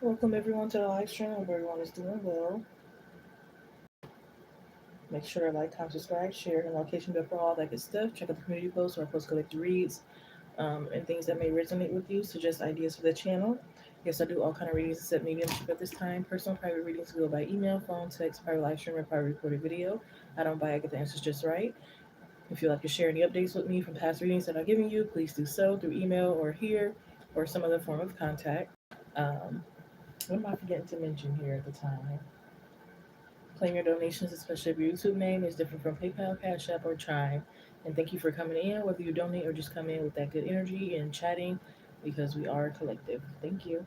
Welcome everyone to the live stream. Hope everyone is doing well. Make sure to like, comment, subscribe, share, and location bell for all that good stuff. Check out the community posts where I post collected reads and things that may resonate with you. Suggest ideas for the channel. Yes, I do all kind of readings except mediumship at this time. Personal private readings go by email, phone, text, private live stream, or private recorded video. I don't buy. I get the answers just right. If you'd like to share any updates with me from past readings that I've given you, please do so through email or here or some other form of contact. Um, what am I forgetting to mention here at the time? Claim your donations, especially if your YouTube name is different from PayPal, Cash App, or Chime. And thank you for coming in, whether you donate or just come in with that good energy and chatting, because we are a collective. Thank you.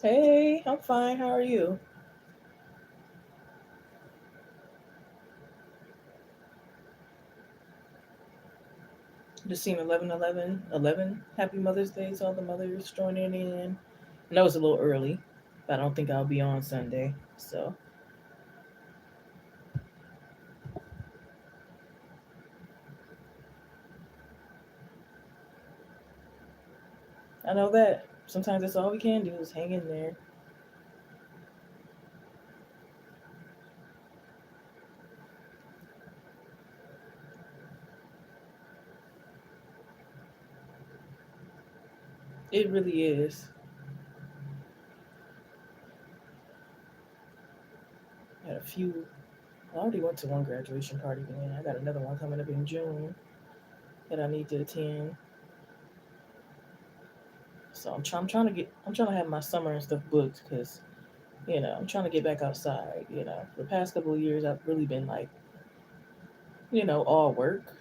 Hey, I'm fine. How are you? Just seen 11/11. Happy Mother's Day to all the mothers joining in. I know it's a little early, but I don't think I'll be on Sunday. So I know that sometimes that's all we can do is hang in there. It really is. I had a few. I already went to one graduation party, and I got another one coming up in June that I need to attend. So I'm trying to have my summer and stuff booked because I'm trying to get back outside. The past couple of years I've really been like all work,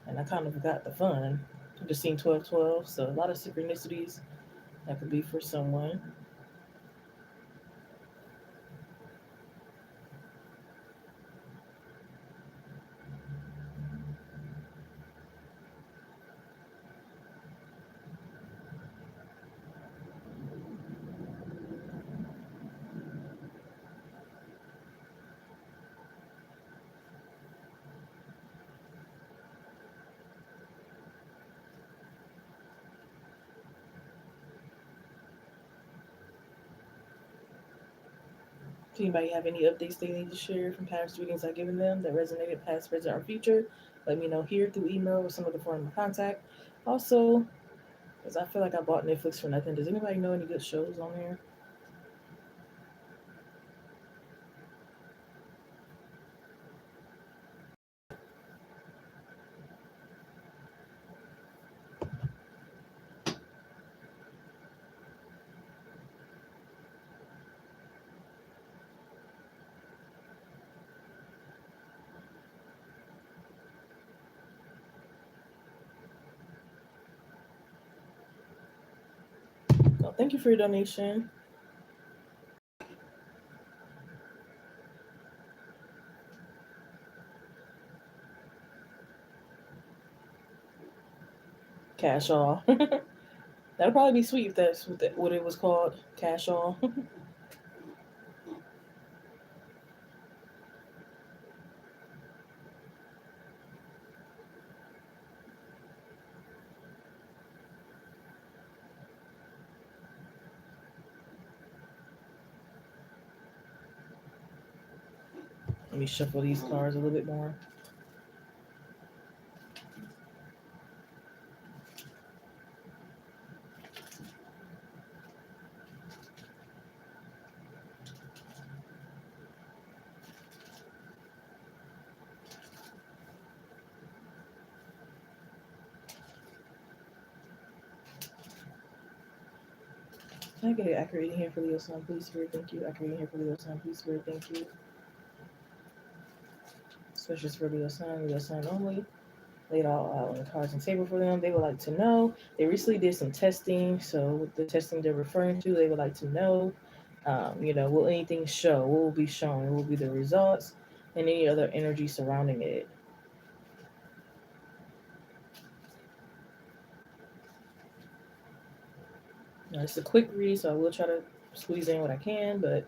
and I kind of forgot the fun. I just seen 12/12, so a lot of synchronicities that could be for someone. Does anybody have any updates they need to share from past readings I've given them that resonated past, present, or future? Let me know here through email or some other form of contact. Also, because I feel like I bought Netflix for nothing, does anybody know any good shows on there? No, thank you for your donation. Cash all. That'll probably be sweet if that's what it was called. Cash all. Let me shuffle these cards a little bit more. Can I get an accurate reading here for Leo Sun, please, Spirit? Thank you. Accurate reading here for Leo Sun, please, Spirit. Thank you. Especially for Leo Sun only. Laid all out on the cards and table for them. They would like to know. They recently did some testing, so with the testing they're referring to, they would like to know. Will anything show? What will be shown? What will be the results, and any other energy surrounding it? Now, it's a quick read, so I will try to squeeze in what I can, but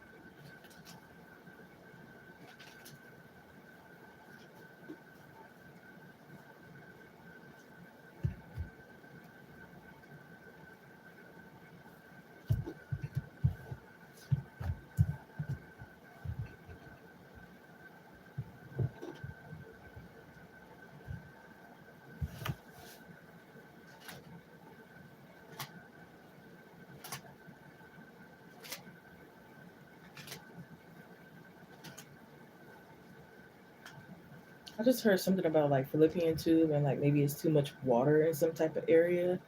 I just heard something about like Philippian tube and like maybe it's too much water in some type of area.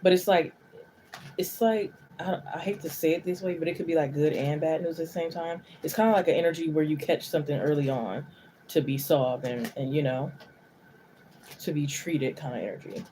But it's like I hate to say it this way, but it could be like good and bad news at the same time. It's kind of like an energy where you catch something early on to be solved and to be treated kind of energy.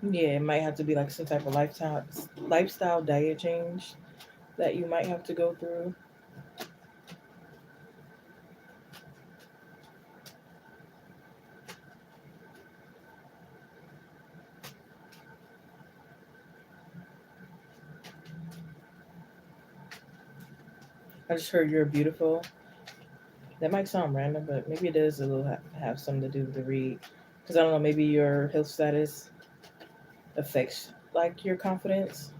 Yeah, it might have to be like some type of lifestyle diet change that you might have to go through. I just heard you're beautiful. That might sound random, but maybe it does a little have something to do with the read. Because I don't know, maybe your health status affects like your confidence.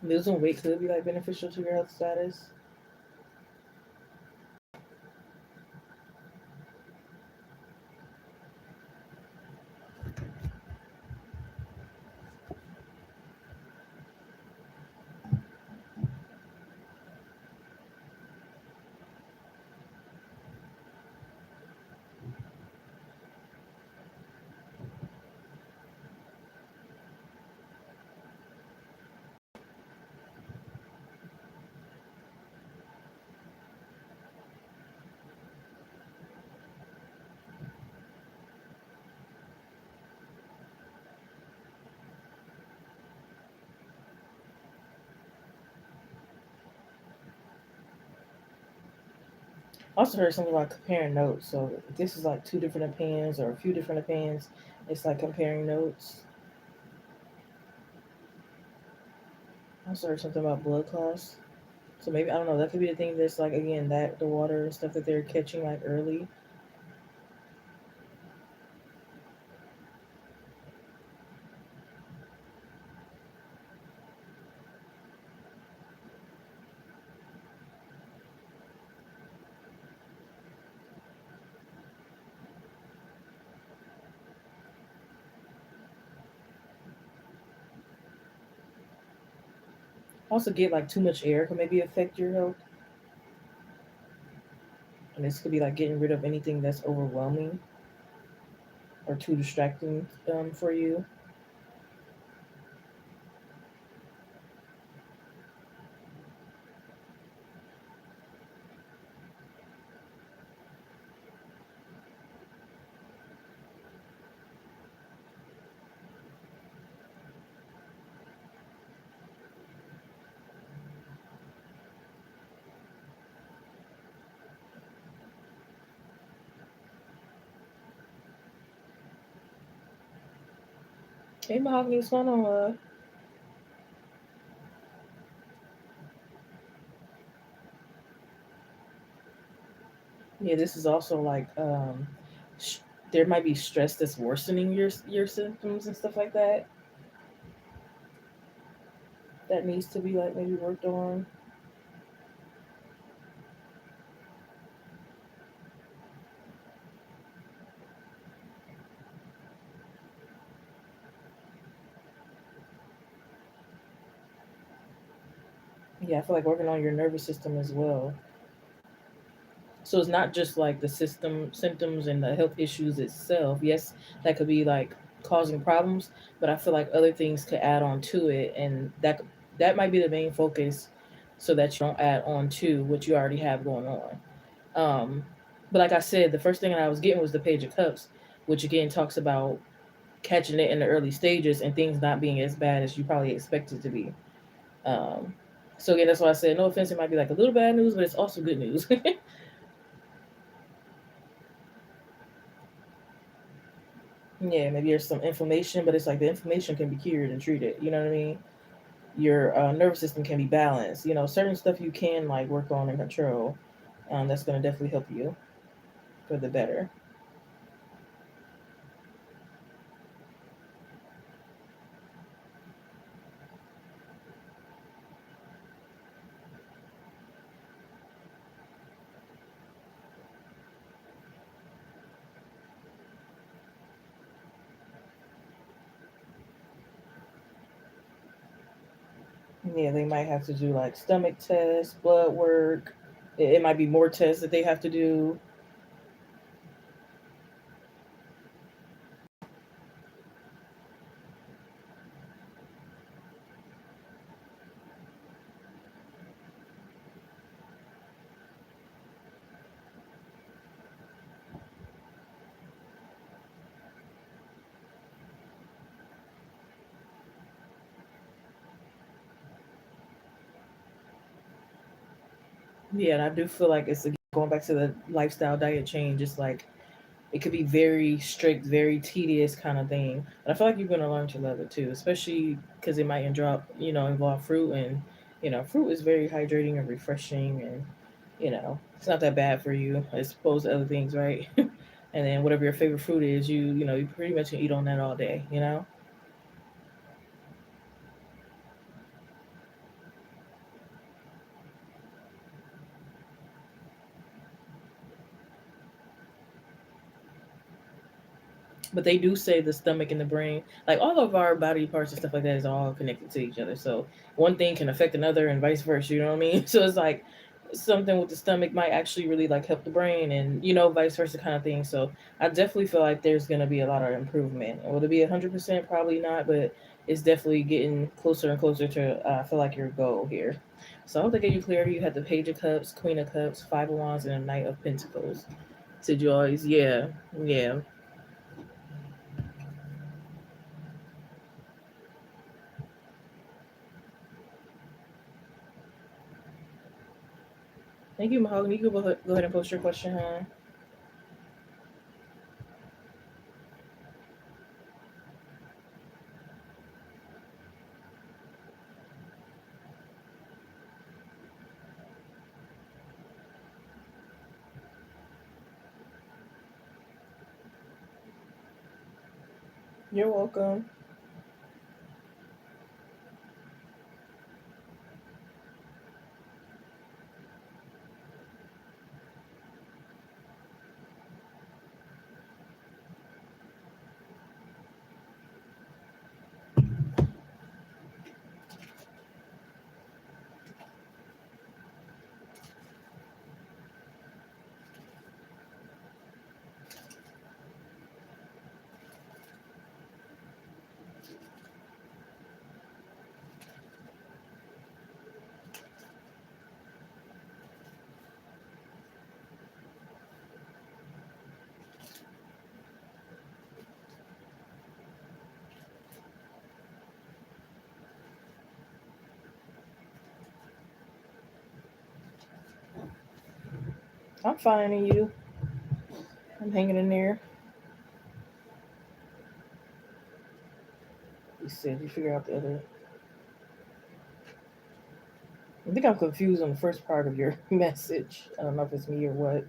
Losing weight could be like beneficial to your health status. I also heard something about comparing notes. So if this is like two different opinions or a few different opinions, it's like comparing notes. I also heard something about blood clots. So maybe I don't know. That could be the thing that's like again that the water and stuff that they're catching like early. Also, get like too much air can maybe affect your health, and this could be like getting rid of anything that's overwhelming or too distracting for you. Hey, Mahogany, what's going on, love? Yeah, this is also like sh- there might be stress that's worsening your symptoms and stuff like that. That needs to be like maybe worked on. Yeah, I feel like working on your nervous system as well. So it's not just like the system symptoms and the health issues itself. Yes, that could be like causing problems, but I feel like other things could add on to it, and that might be the main focus, so that you don't add on to what you already have going on. Um, but like I said, the first thing that I was getting was the Page of Cups, which again talks about catching it in the early stages and things not being as bad as you probably expected to be. Um, so again, that's why I said no offense. It might be like a little bad news, but it's also good news. Yeah, maybe there's some inflammation, but it's like the inflammation can be cured and treated. You know what I mean? Your nervous system can be balanced. You know, certain stuff you can like work on and control. That's gonna definitely help you for the better. Yeah, they might have to do like stomach tests, blood work. It might be more tests that they have to do. Yeah, and I do feel like it's going back to the lifestyle diet change. It's like it could be very strict, very tedious kind of thing. But I feel like you're gonna learn to love it too, especially because it might involve fruit, and fruit is very hydrating and refreshing, and it's not that bad for you as opposed to other things, right? And then whatever your favorite fruit is, you pretty much can eat on that all day. But they do say the stomach and the brain, like all of our body parts and stuff like that, is all connected to each other. So one thing can affect another, and vice versa. You know what I mean? So it's like something with the stomach might actually really like help the brain, and vice versa kind of thing. So I definitely feel like there's gonna be a lot of improvement. Will it be 100%? Probably not, but it's definitely getting closer and closer to. I feel like your goal here. So I hope they gave you clarity. You had the Page of Cups, Queen of Cups, Five of Wands, and a Knight of Pentacles to joys. Yeah, yeah. Thank you, Mahogany. You can go ahead and post your question, huh? You're welcome. I'm finding you. I'm hanging in there. You said you figure out the other. I think I'm confused on the first part of your message. I don't know if it's me or what.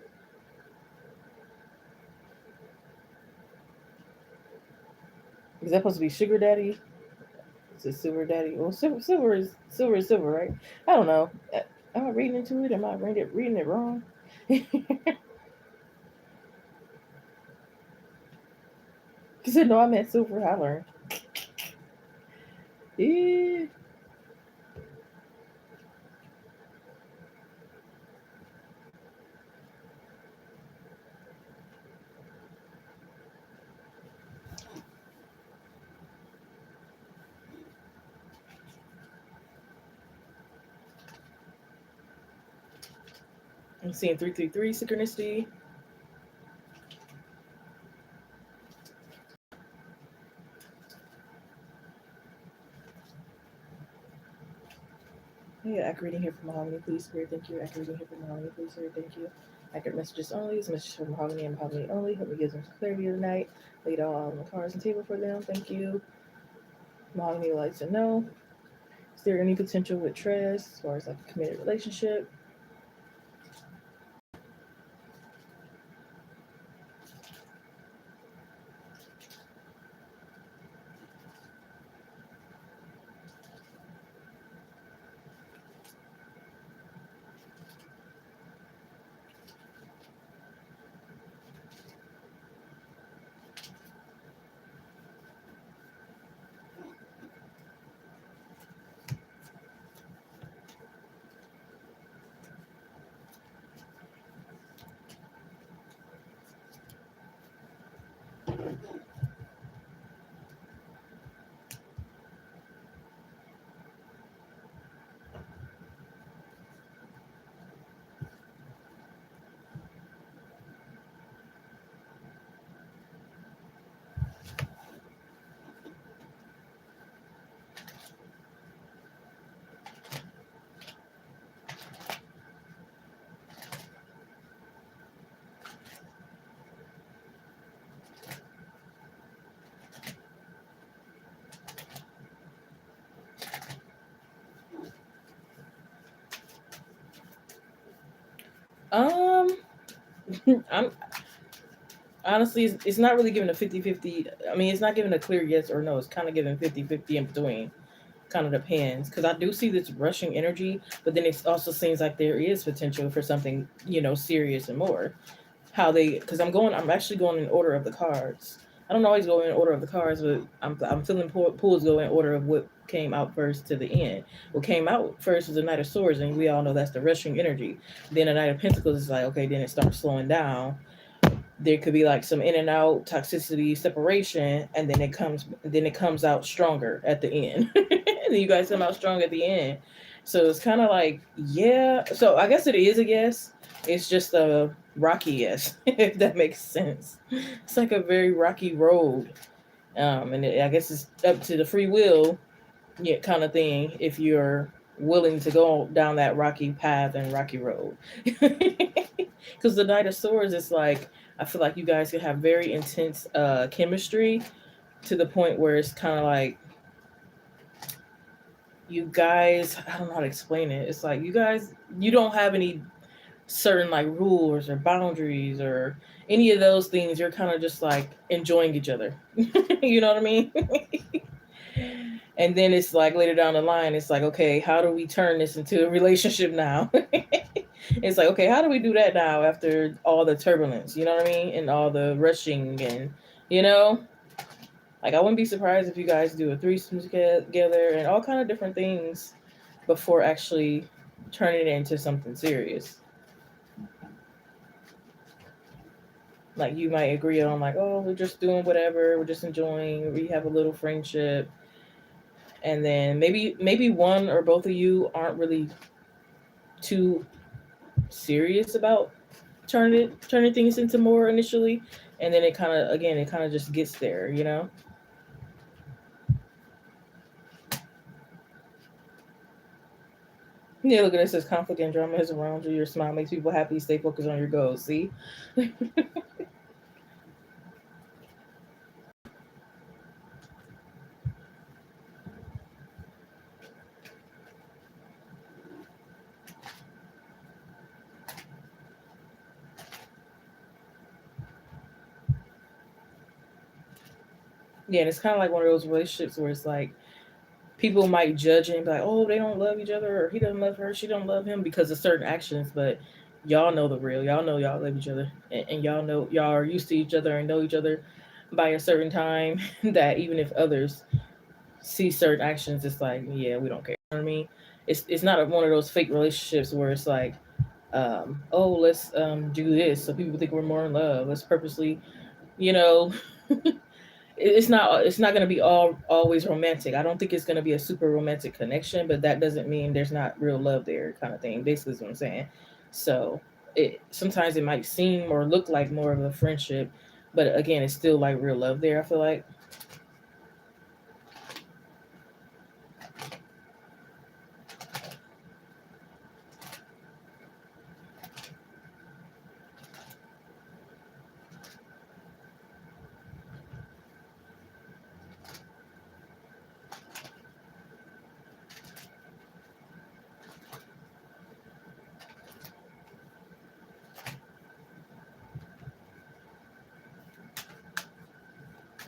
Is that supposed to be sugar daddy? Is it silver daddy? Well, silver is silver, right? I don't know. Am I reading into it? Am I reading it wrong? He said no. I meant silver. I learned. Yeah. I'm seeing 333 synchronicity. Yeah, accurate reading here from Mahogany, please, Spirit. Thank you. Accurate reading here from Mahogany, please, Spirit. Thank you. Accurate messages only. This message from Mahogany and Mahogany only. Help me give them some clarity tonight. Laid out all the cards and table for them. Thank you. Mahogany would like to know: is there any potential with Trez as far as like a committed relationship? I'm honestly, it's not really giving a 50-50. I mean, it's not giving a clear yes or no. It's kind of giving 50-50 in between. Kind of depends, because I do see this rushing energy, but then it also seems like there is potential for something, serious and more. Because I'm actually going in order of the cards. I don't always go in order of the cards, but I'm feeling pulls go in order of what came out first to the end. What came out first was the Knight of Swords, and we all know that's the rushing energy. Then the Knight of Pentacles is like, okay, then it starts slowing down. There could be like some in and out toxicity separation, and then it comes out stronger at the end. And then you guys come out strong at the end. So it's kind of like, yeah. So I guess it is a yes. It's just a rocky yes, if that makes sense. It's like a very rocky road. I guess it's up to the free will, yeah, kind of thing, if you're willing to go down that rocky path and rocky road. Because the Knight of Swords is like, I feel like you guys could have very intense chemistry, to the point where it's kind of like, you guys, I don't know how to explain it. It's like, you don't have any certain like rules or boundaries or any of those things. You're kind of just like enjoying each other. You know what I mean? And then it's like later down the line, it's like, okay, how do we turn this into a relationship now? It's like, okay, how do we do that now after all the turbulence, you know what I mean? And all the rushing and, you know, like, I wouldn't be surprised if you guys do a threesome together and all kind of different things before actually turning it into something serious. Like, you might agree on like, oh, we're just doing whatever, we're just enjoying, we have a little friendship, and then maybe one or both of you aren't really too serious about turning things into more initially, and then it kind of just gets there, you know. Yeah, look at this. Says conflict and drama is around you. Your smile makes people happy. Stay focused on your goals. See. Yeah, and it's kind of like one of those relationships where it's like, people might judge and be like, oh, they don't love each other, or he doesn't love her, she don't love him because of certain actions. But y'all know the real. Y'all know y'all love each other, and y'all know y'all are used to each other and know each other by a certain time. That even if others see certain actions, it's like, yeah, we don't care. You know what I mean? It's not one of those fake relationships where it's like, oh, let's do this so people think we're more in love. Let's purposely, you know, it's not going to be all always romantic. I don't think it's going to be a super romantic connection, but that doesn't mean there's not real love there, kind of thing. Basically, is what I'm saying. So it sometimes it might seem or look like more of a friendship, but again, it's still like real love there. I feel like.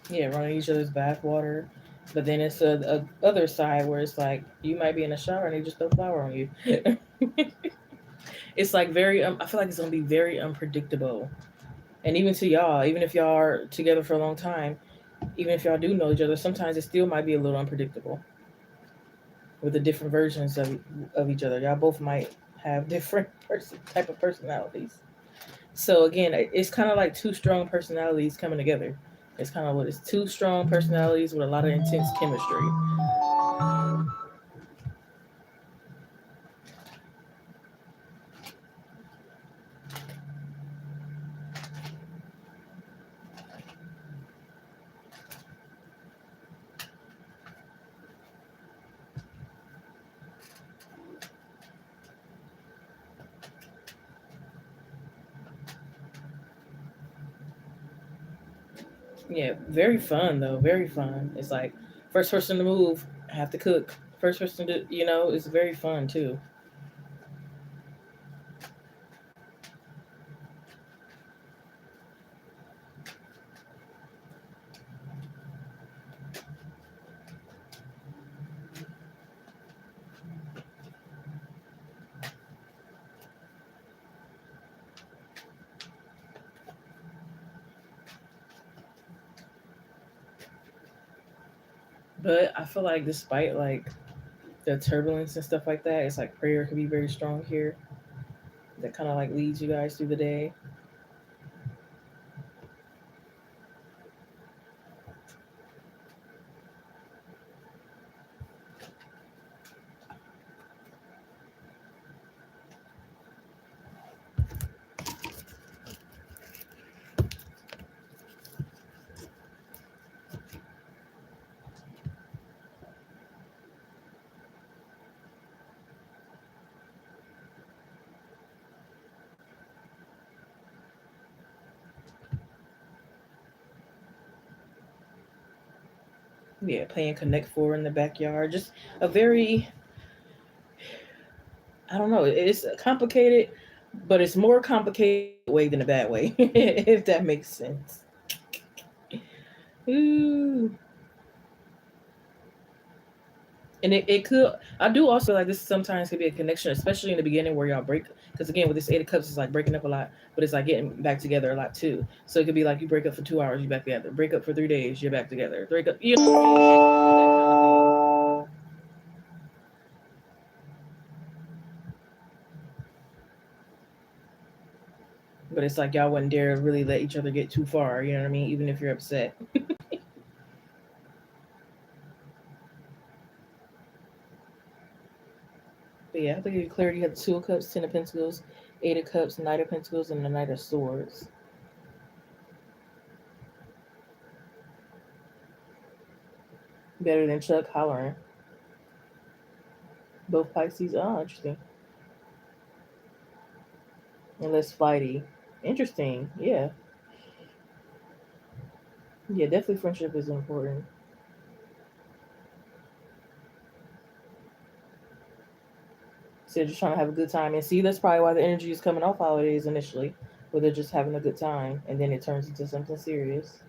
Yeah, running each other's bathwater. But then it's a other side where it's like you might be in the shower and they just throw flour on you. It's like very. I feel like it's gonna be very unpredictable. And even to y'all, even if y'all are together for a long time, even if y'all do know each other, sometimes it still might be a little unpredictable with the different versions of each other. Y'all both might have different type of personalities. So again, it's kind of like two strong personalities coming together. It's kind of what it's two strong personalities with a lot of intense chemistry. Yeah, very fun though. Very fun. It's like first person to move, have to cook. First person to, it's very fun too. But I feel like despite like the turbulence and stuff like that, it's like prayer could be very strong here. That kind of like leads you guys through the day. Yeah, playing Connect Four in the backyard. Just a very, I don't know, it's complicated, but it's more complicated in a good way than a bad way, if that makes sense. Ooh. And it could, I do also like this sometimes could be a connection, especially in the beginning where y'all break. Because again, with this Eight of Cups, it's like breaking up a lot, but it's like getting back together a lot too. So it could be like you break up for 2 hours, you're back together. Break up for 3 days, you're back together. Break up, you know what I mean? That kind of thing. But it's like y'all wouldn't dare really let each other get too far, you know what I mean? Even if you're upset. But yeah, I think you clarity. You have the Two of Cups, Ten of Pentacles, Eight of Cups, Knight of Pentacles, and the Knight of Swords. Better than Chuck hollering. Both Pisces. Oh, interesting. And less flighty. Interesting. Yeah. Yeah, definitely friendship is important. So just trying to have a good time. And see, that's probably why the energy is coming off holidays initially, where they're just having a good time, and then it turns into something serious.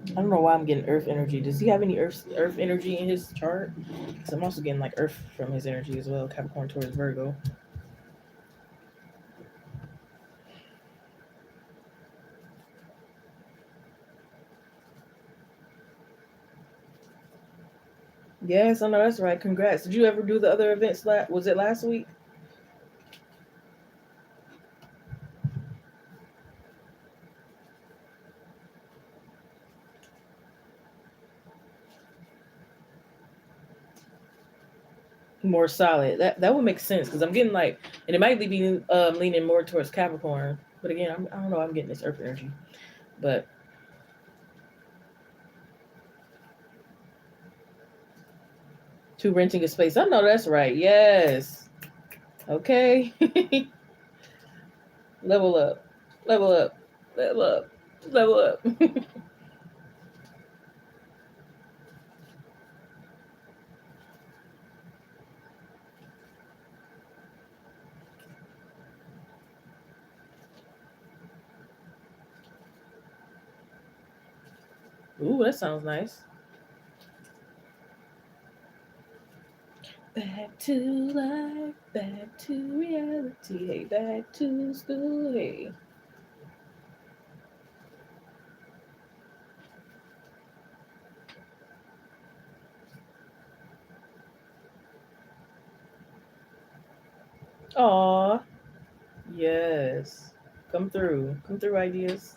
I don't know why I'm getting Earth energy. Does he have any Earth energy in his chart? Because I'm also getting like Earth from his energy as well. Capricorn towards Virgo. Yes, I know that's right. Congrats. Did you ever do the other events? Was it last week? More solid. That would make sense because I'm getting like, and it might be leaning more towards Capricorn. But again, I don't know. I'm getting this Earth energy, but to renting a space. I know that's right. Yes. Okay. Level up. Level up. Level up. Level up. Ooh, that sounds nice. Back to life, back to reality, hey, back to school, hey. Aw, yes. Come through. Come through, ideas.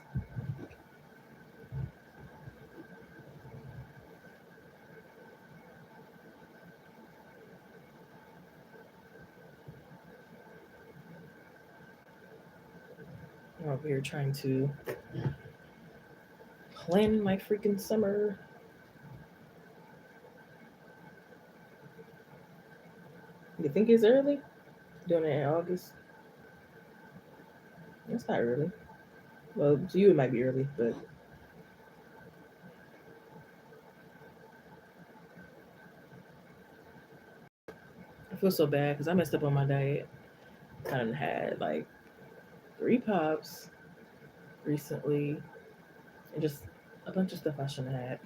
I'm over here trying to plan my freaking summer. You think it's early? Doing it in August? It's not early. Well, to you it might be early, but feel so bad because I messed up on my diet. I done had like 3 pops recently and just a bunch of stuff I shouldn't have had.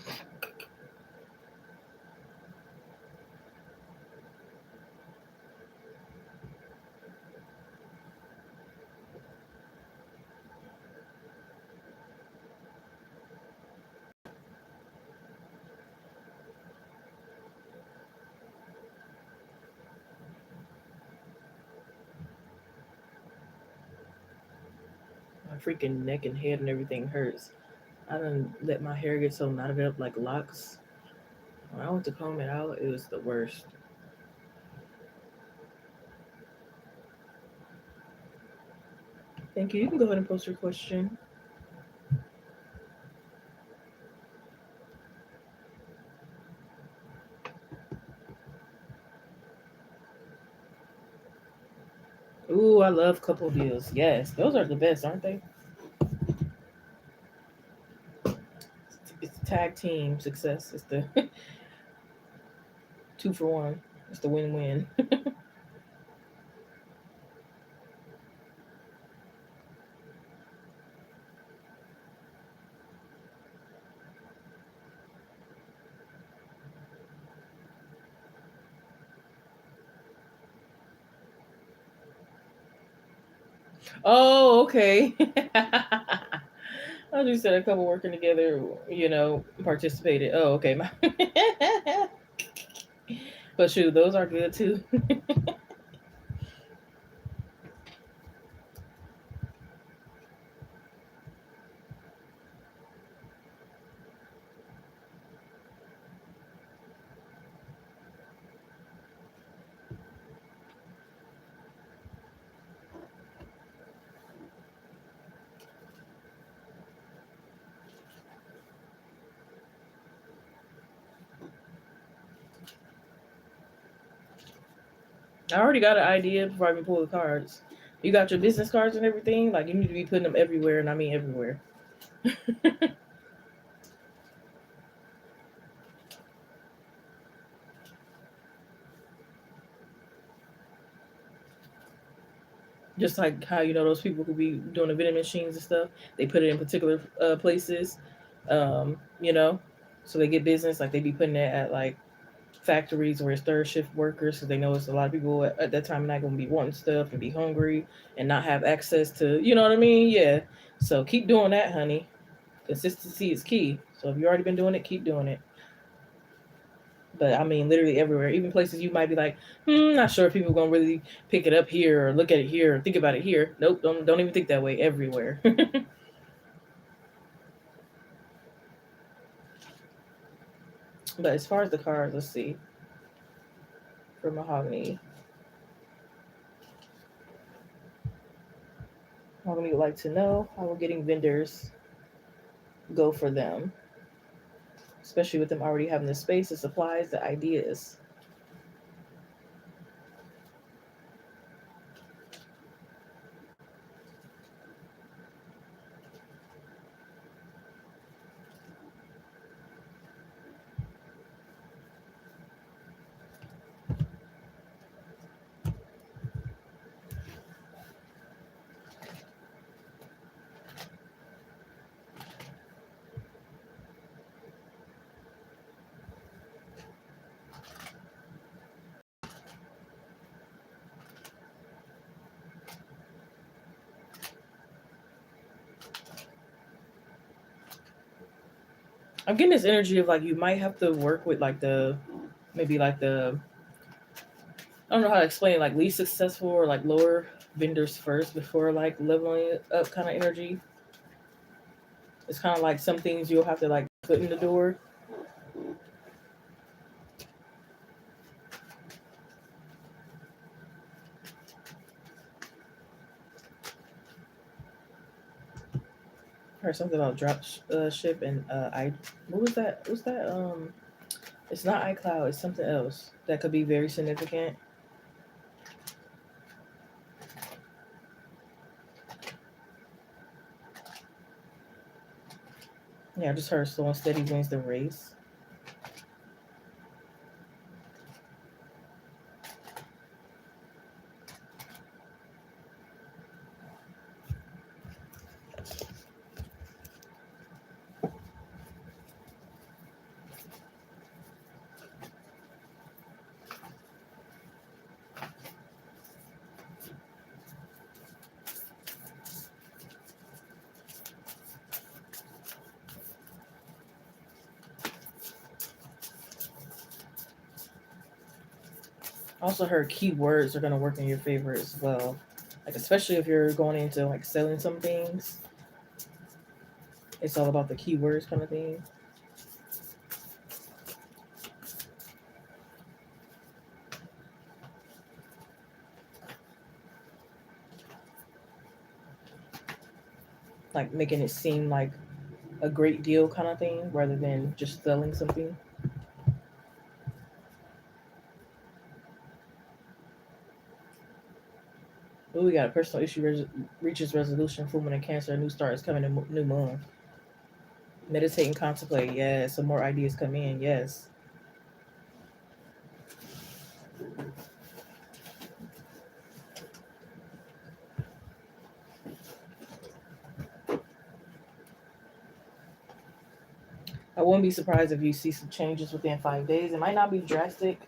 My freaking neck and head and everything hurts. I done let my hair get so knotted up like locks. When I went to comb it out, it was the worst. Thank you. You can go ahead and post your question. Ooh, I love couple deals. Yes, those are the best, aren't they? It's tag team success. It's the 2 for 1. It's the win-win. Oh, okay. I just said a couple working together, participated. Oh, okay. But shoot, those are good too. I already got an idea before I even pull the cards. You got your business cards and everything. Like you need to be putting them everywhere, and I mean everywhere. Just like how those people who be doing the vending machines and stuff, they put it in particular places, you know, so they get business. Like they be putting it at like factories where it's third shift workers, because they know it's a lot of people at that time not gonna be wanting stuff and be hungry and not have access to, you know what I mean? Yeah. So keep doing that, honey. Consistency is key. So if you already been doing it, keep doing it. But I mean, literally everywhere, even places you might be like, not sure if people are gonna really pick it up here or look at it here or think about it here. Nope, don't even think that way. Everywhere. But as far as the cards, let's see. For mahogany, mahogany would like to know how we're getting vendors go for them, especially with them already having the space, the supplies, the ideas. I'm getting this energy of like you might have to work with like the maybe like the I don't know how to explain it, like least successful or like lower vendors first before like leveling it up kind of energy. It's kind of like some things you'll have to like put in the door. Or something about drop ship and I what was that? What's that? It's not iCloud. It's something else that could be very significant. Yeah, I just heard slow and steady wins the race. Also heard keywords are going to work in your favor as well. Like, especially if you're going into like selling some things, it's all about the keywords kind of thing. Like making it seem like a great deal kind of thing rather than just selling something. Ooh, we got a personal issue reaches resolution. Full moon and Cancer. A new start is coming. In new moon. Meditate and contemplate. Yes. Some more ideas come in. Yes. I wouldn't be surprised if you see some changes within 5 days. It might not be drastic,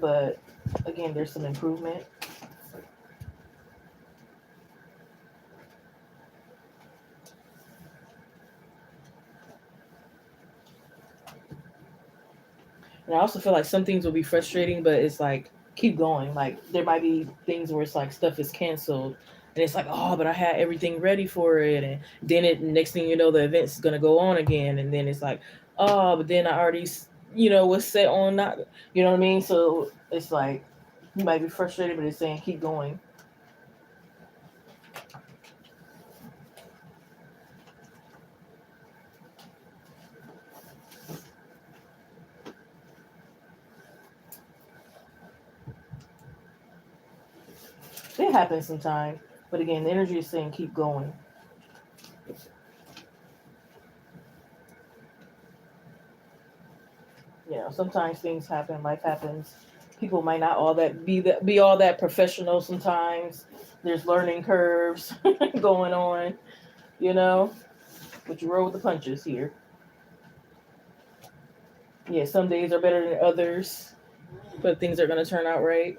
but again, there's some improvement. And I also feel like some things will be frustrating, but it's like keep going. Like there might be things where it's like stuff is canceled, and it's like, oh, but I had everything ready for it, and then it next thing you know, the event's gonna go on again, and then it's like, oh, but then I already was set on not, you know what I mean? So it's like you might be frustrated, but it's saying keep going. It happens sometimes, but again, the energy is saying keep going. Sometimes things happen, life happens. People might not all that be all that professional sometimes. There's learning curves going on, you know, but you roll with the punches here. Yeah, some days are better than others, but things are going to turn out right.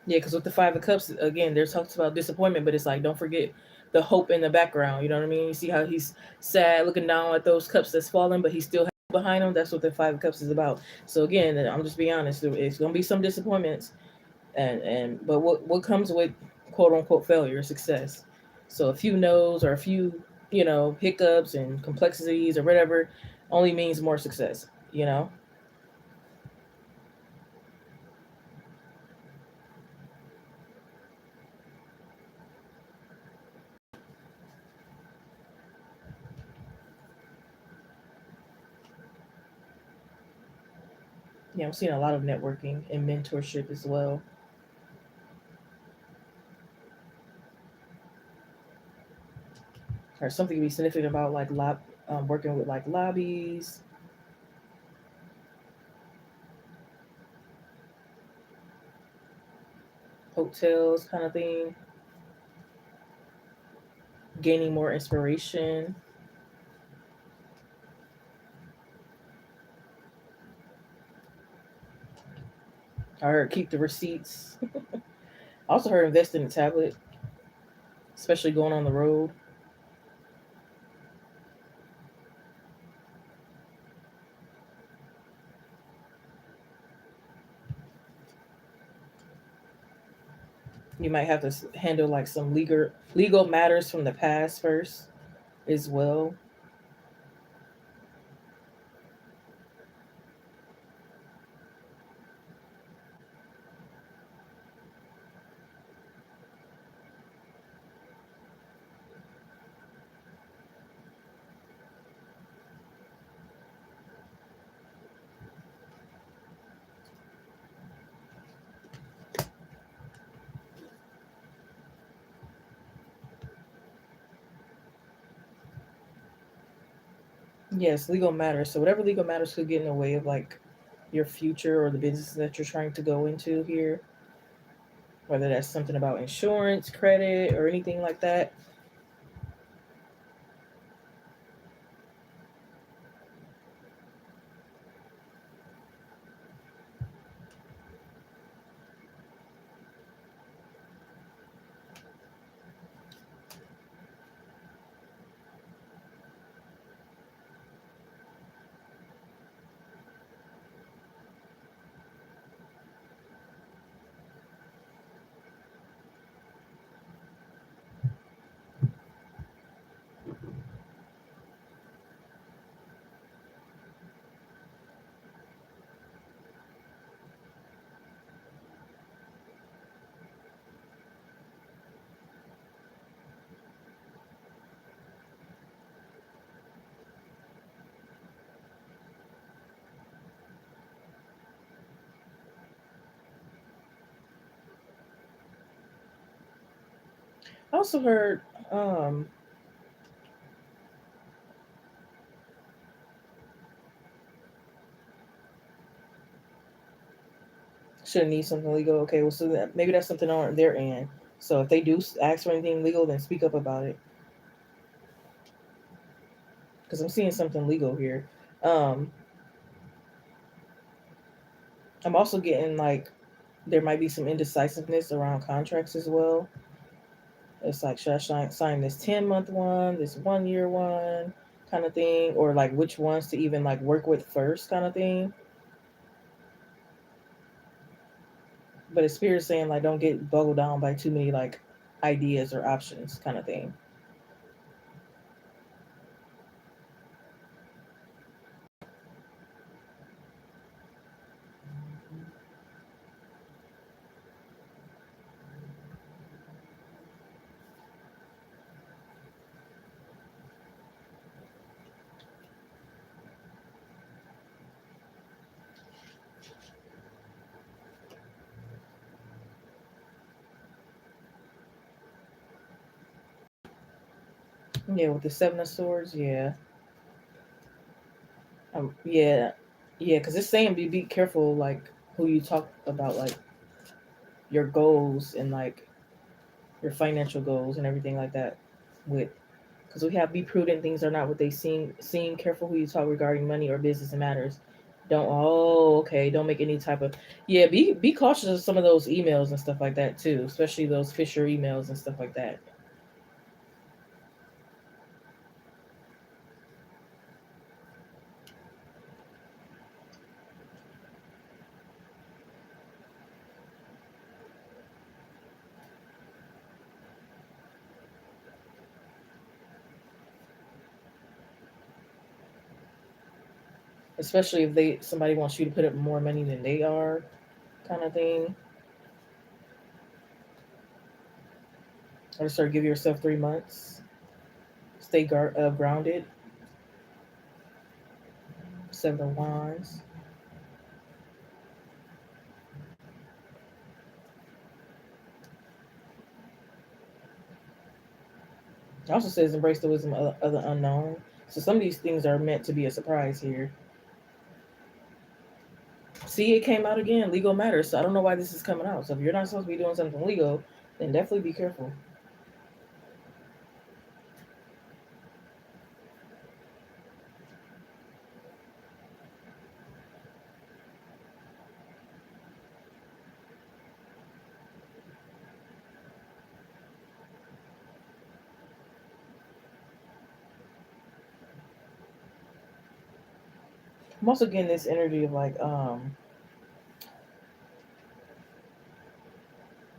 Yeah, because with the Five of Cups, again, there's talks about disappointment, but it's like, don't forget the hope in the background. You know what I mean? You see how he's sad, looking down at those cups that's fallen, but he still has behind him. That's what the Five of Cups is about. So again, I'm just being honest. It's going to be some disappointments, but what comes with quote unquote failure, success. So a few no's or a few hiccups and complexities or whatever only means more success. Yeah, I'm seeing a lot of networking and mentorship as well. Or something to be significant about like working with like lobbies, hotels, kind of thing. Gaining more inspiration. I heard keep the receipts. I also heard invest in a tablet, especially going on the road. You might have to handle like some legal matters from the past first as well. Yes, legal matters. So whatever legal matters could get in the way of like your future or the business that you're trying to go into here, whether that's something about insurance, credit, or anything like that. I also heard um should need something legal. Okay, well, so that maybe that's something on their end. So if they do ask for anything legal, then speak up about it. Because I'm seeing something legal here. Um, I'm also getting like there might be some indecisiveness around contracts as well. It's like, should I sign this 10-month one, this 1 year one kind of thing, or like which ones to even like work with first kind of thing. But it's spirit saying like don't get boggled down by too many like ideas or options kind of thing. Yeah, with the Seven of Swords, yeah. Yeah, yeah, because it's saying be careful like who you talk about, like your goals and like your financial goals and everything like that with, because we have be prudent, things are not what they seem, careful who you talk regarding money or business matters. Don't, oh, okay, don't make any type of, yeah, be cautious of some of those emails and stuff like that too, especially those Fisher emails and stuff like that. Especially if they somebody wants you to put up more money than they are, kind of thing. Or start give yourself 3 months. Stay grounded. Seven of Wands. It also says embrace the wisdom of the unknown. So some of these things are meant to be a surprise here. See, it came out again. Legal matters. So I don't know why this is coming out. So if you're not supposed to be doing something legal, then definitely be careful. I'm also getting this energy of like, I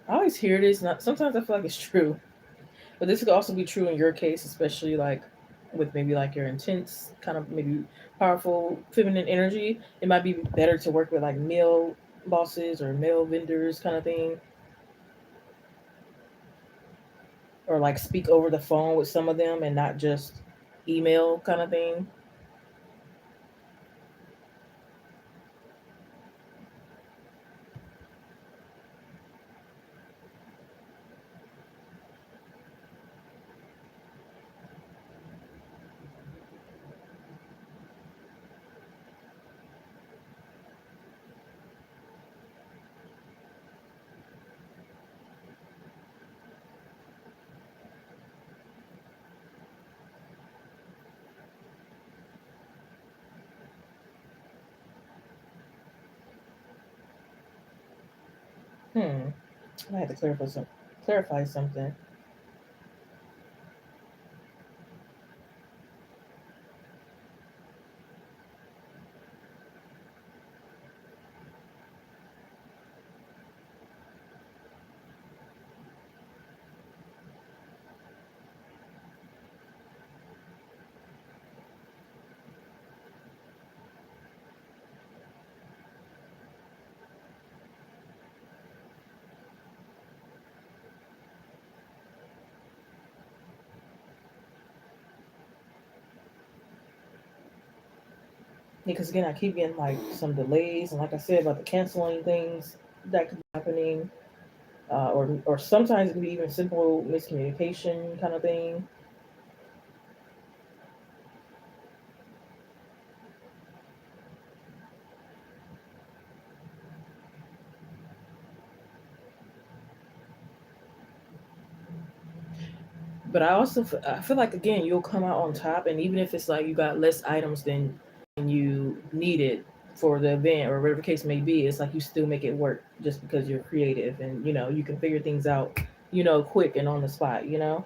always hear this. Not sometimes I feel like it's true, but this could also be true in your case, especially like with maybe like your intense kind of maybe powerful feminine energy. It might be better to work with like male bosses or male vendors kind of thing, or like speak over the phone with some of them and not just email kind of thing. Hmm. I had to clarify something. Because again, I keep getting like some delays, and like I said about the canceling things that could be happening. or sometimes it can be even simple miscommunication kind of thing. But I feel like again you'll come out on top, and even if it's like you got less items than you needed for the event or whatever the case may be, it's like you still make it work just because you're creative and you can figure things out, quick and on the spot, And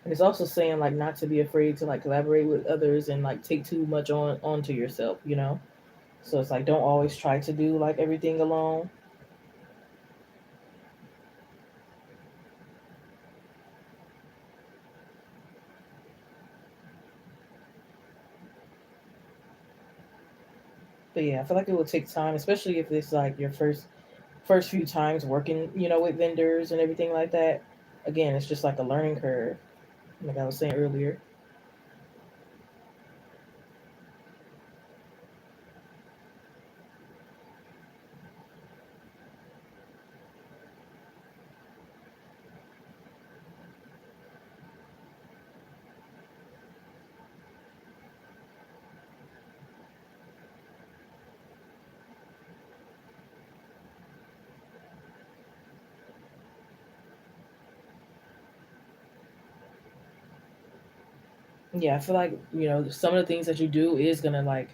it's also saying like not to be afraid to like collaborate with others and like take too much onto yourself. So it's like don't always try to do like everything alone. But yeah, I feel like it will take time, especially if it's like your first few times working, with vendors and everything like that. Again, it's just like a learning curve, like I was saying earlier. Yeah, I feel like, some of the things that you do is gonna like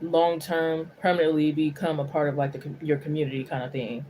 long term permanently become a part of like your community kind of thing.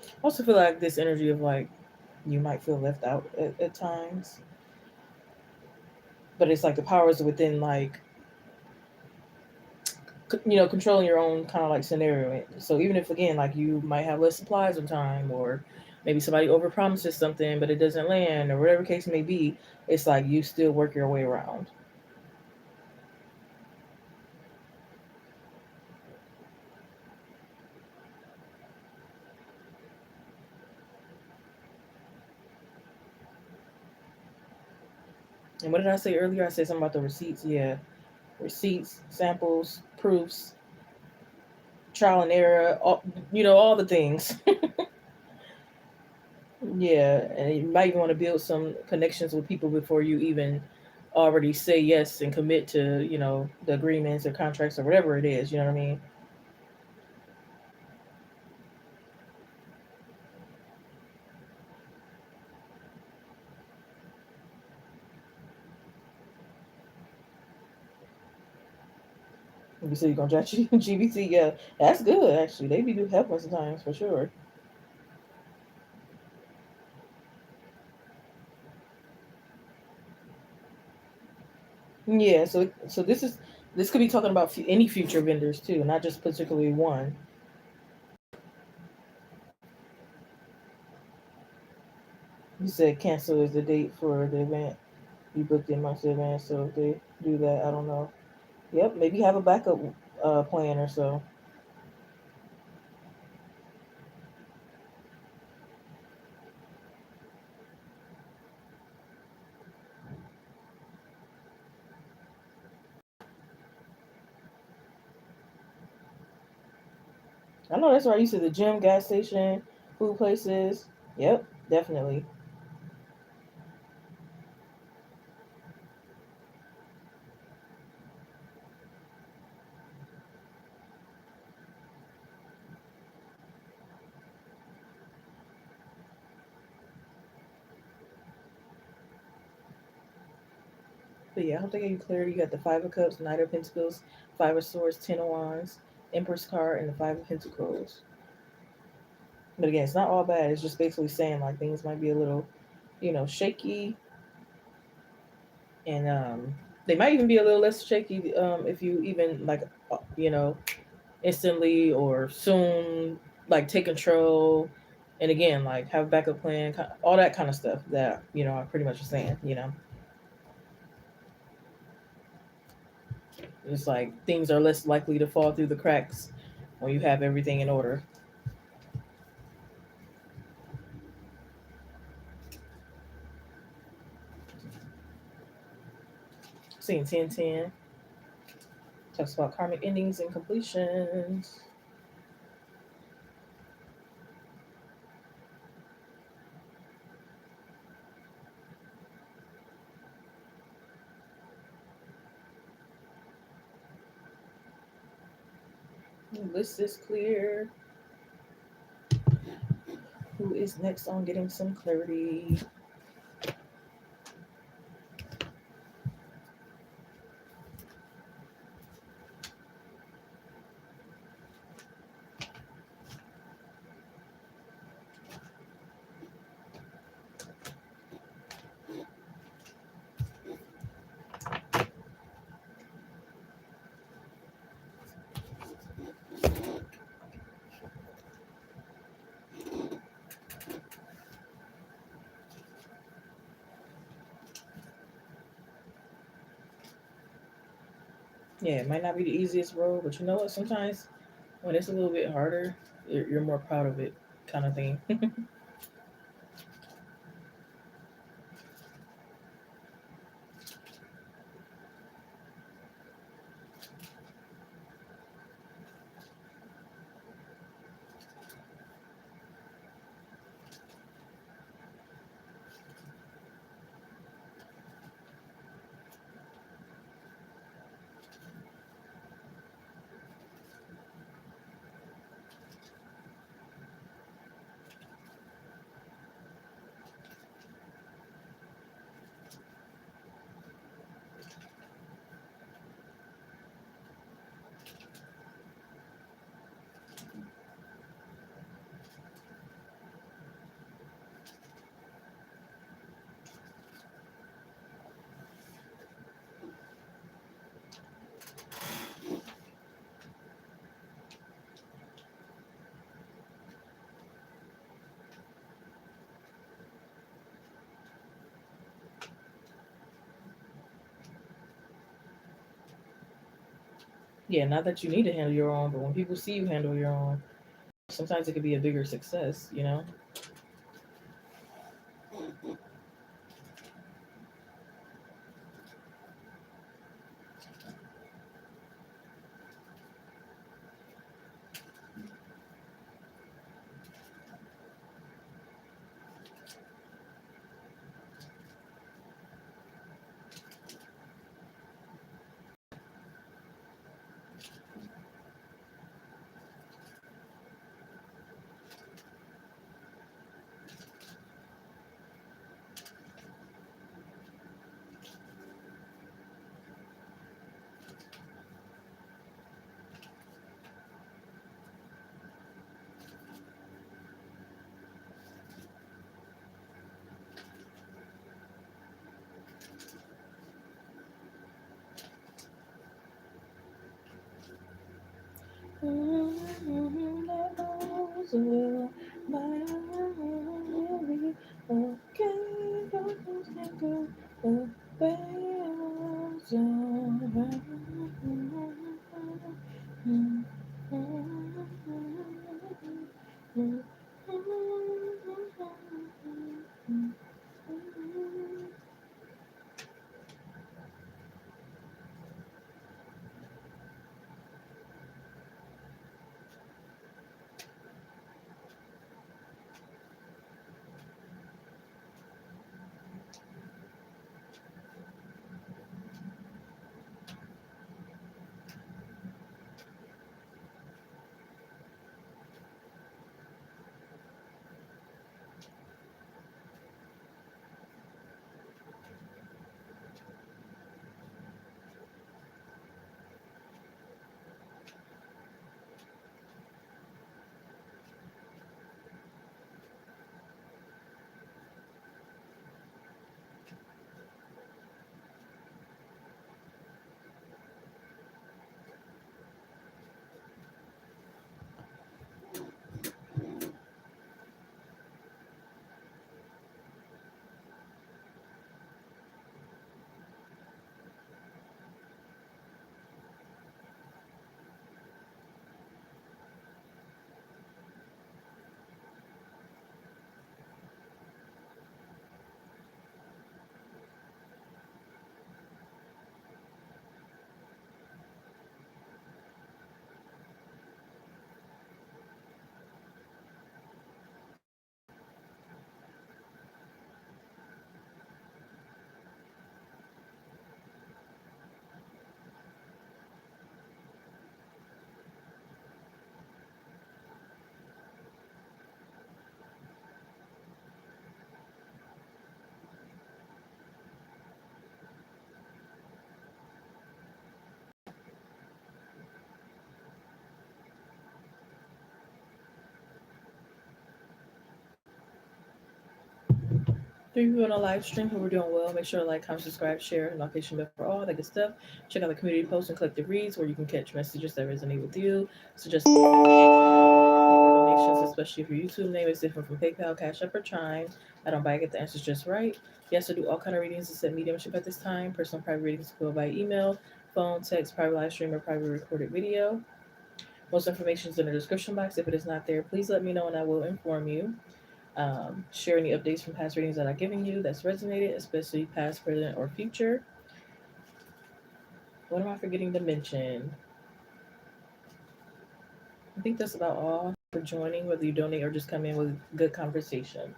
I also feel like this energy of like you might feel left out at times, but it's like the powers within like controlling your own kind of like scenario. So even if again like you might have less supplies of time, or maybe somebody overpromises something but it doesn't land, or whatever case may be, it's like you still work your way around. And what did I say earlier? I said something about the receipts. Yeah, receipts, samples, proofs, trial and error, all the things. Yeah, and you might even want to build some connections with people before you even already say yes and commit to, the agreements or contracts or whatever it is. You know what I mean? You say you're gonna chat GBT, yeah, that's good actually. They be do helping sometimes for sure. Yeah, so this could be talking about any future vendors too, not just particularly one. You said cancel is the date for the event. You booked in months in advance, so if they do that, I don't know. Yep, maybe have a backup plan or so. I know that's right. You said the gym, gas station, food places. Yep, definitely. But yeah, I hope they gave you clarity. You got the Five of Cups, Knight of Pentacles, Five of Swords, Ten of Wands, Empress card, and the Five of Pentacles. But again, it's not all bad. It's just basically saying like things might be a little, shaky, and they might even be a little less shaky if you even like, you know, instantly or soon like take control, and again like have a backup plan, all that kind of stuff that I pretty much was saying. It's like things are less likely to fall through the cracks when you have everything in order. Seeing 1010 talks about karmic endings and completions. The list is clear. Who is next on getting some clarity? Yeah, it might not be the easiest road, but you know what? Sometimes when it's a little bit harder, you're more proud of it, kind of thing. Yeah, not that you need to handle your own, but when people see you handle your own, sometimes it could be a bigger success. Three people on a live stream who are doing well. Make sure to like, comment, subscribe, share, and notification bell for all that good stuff. Check out the community posts and collective reads where you can catch messages that resonate with you. Suggest donations, especially if your YouTube name is different from PayPal, Cash App, or Chime. I don't buy I get the answers just right. Yes, I do all kind of readings except mediumship at this time. Personal private readings go by email, phone, text, private live stream, or private recorded video. Most information is in the description box. If it is not there, please let me know and I will inform you. Share any updates from past readings that I've given you that's resonated, especially past, present, or future. What am I forgetting to mention? I think that's about all for joining, whether you donate or just come in with good conversation.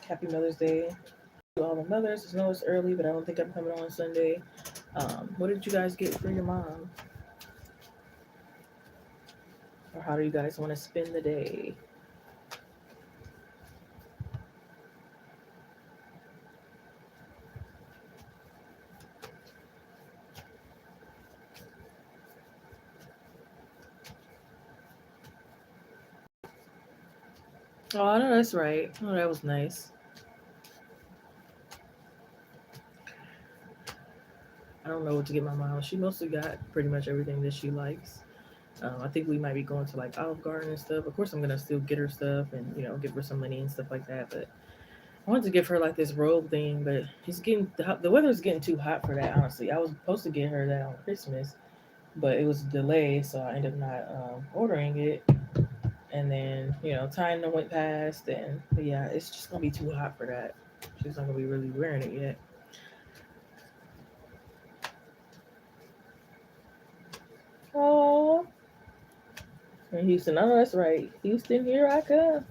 Happy Mother's Day to all the mothers. I know it's early, but I don't think I'm coming on Sunday. What did you guys get for your mom? Or how do you guys want to spend the day? Oh, I know that's right. Oh, that was nice. I don't know what to get my mom. She mostly got pretty much everything that she likes. I think we might be going to like Olive Garden and stuff. Of course, I'm gonna still get her stuff and give her some money and stuff like that. But I wanted to give her like this robe thing, but it's getting the weather's getting too hot for that. Honestly, I was supposed to get her that on Christmas, but it was delayed, so I ended up not ordering it. And then time that went past, and but yeah, it's just gonna be too hot for that. She's not gonna be really wearing it yet. Oh, and Houston, oh, that's right. Houston, here I come.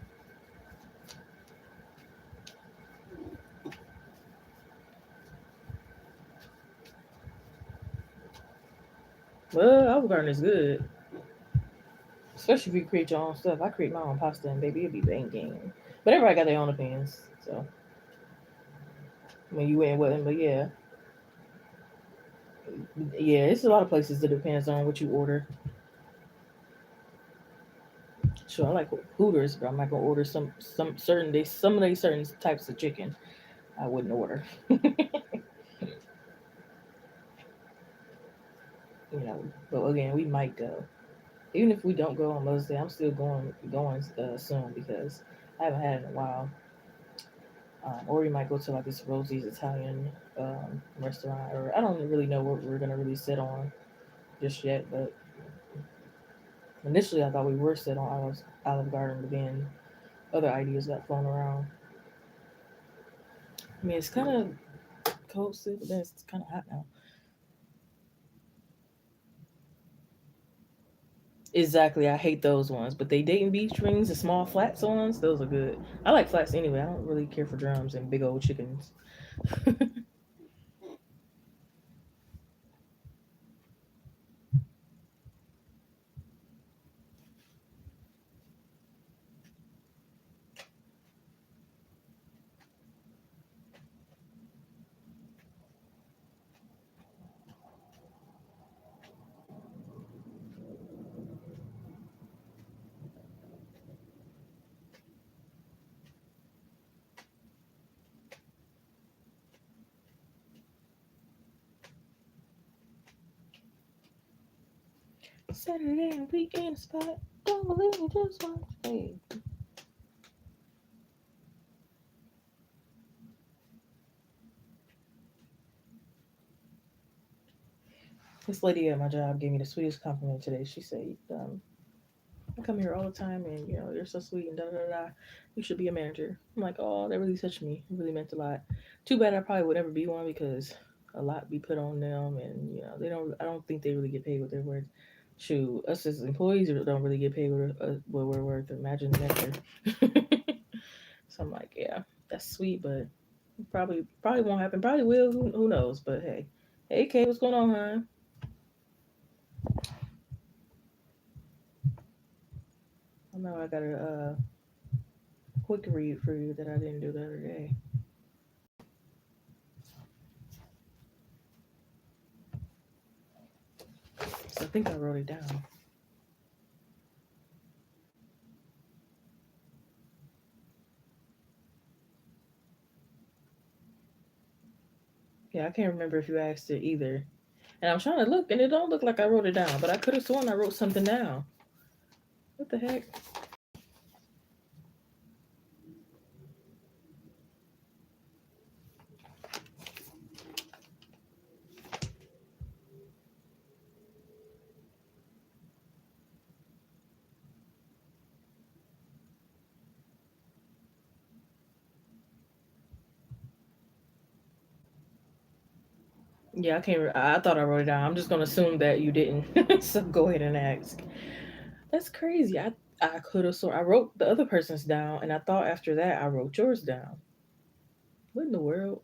Well, Olive Garden is good, especially if you create your own stuff. I create my own pasta, and baby, it'd be banging. But everybody got their own opinions, so when you in with them, but yeah, it's a lot of places that depends on what you order. Sure, I like Hooters, but I'm not gonna order some of these certain types of chicken. I wouldn't order. But again, we might go. Even if we don't go on Mother's Day, I'm still going soon because I haven't had it in a while. Or we might go to like this Rosie's Italian restaurant, or I don't really know what we're gonna really sit on just yet. But initially, I thought we were set on Olive Garden, but then other ideas got thrown around. I mean, it's kind of cold still, but then it's kind of hot now. Exactly, I hate those ones. But they Dayton beef rings, the small flats ones, those are good. I like flats anyway. I don't really care for drums and big old chickens. Saturday and weekend spot. Don't believe me, just watch. Hey, this lady at my job gave me the sweetest compliment today. She said, I come here all the time and you're so sweet and da da da. You should be a manager. I'm like, oh, that really touched me. It really meant a lot. Too bad I probably would never be one because a lot be put on them and they don't. I don't think they really get paid what they're worth. Shoot, us as employees don't really get paid what we're worth. Imagine the manager. So I'm like, yeah, that's sweet, but probably won't happen. Probably will. Who knows? But hey, Kay, what's going on, hon? I know I got a quick read for you that I didn't do the other day. I think I wrote it down. Yeah, I can't remember if you asked it either. And I'm trying to look, and it don't look like I wrote it down, but I could have sworn I wrote something down. What the heck? Yeah, I can't. I thought I wrote it down. I'm just gonna assume that you didn't. So go ahead and ask. That's crazy. I could have sworn I wrote the other person's down, and I thought after that I wrote yours down. What in the world?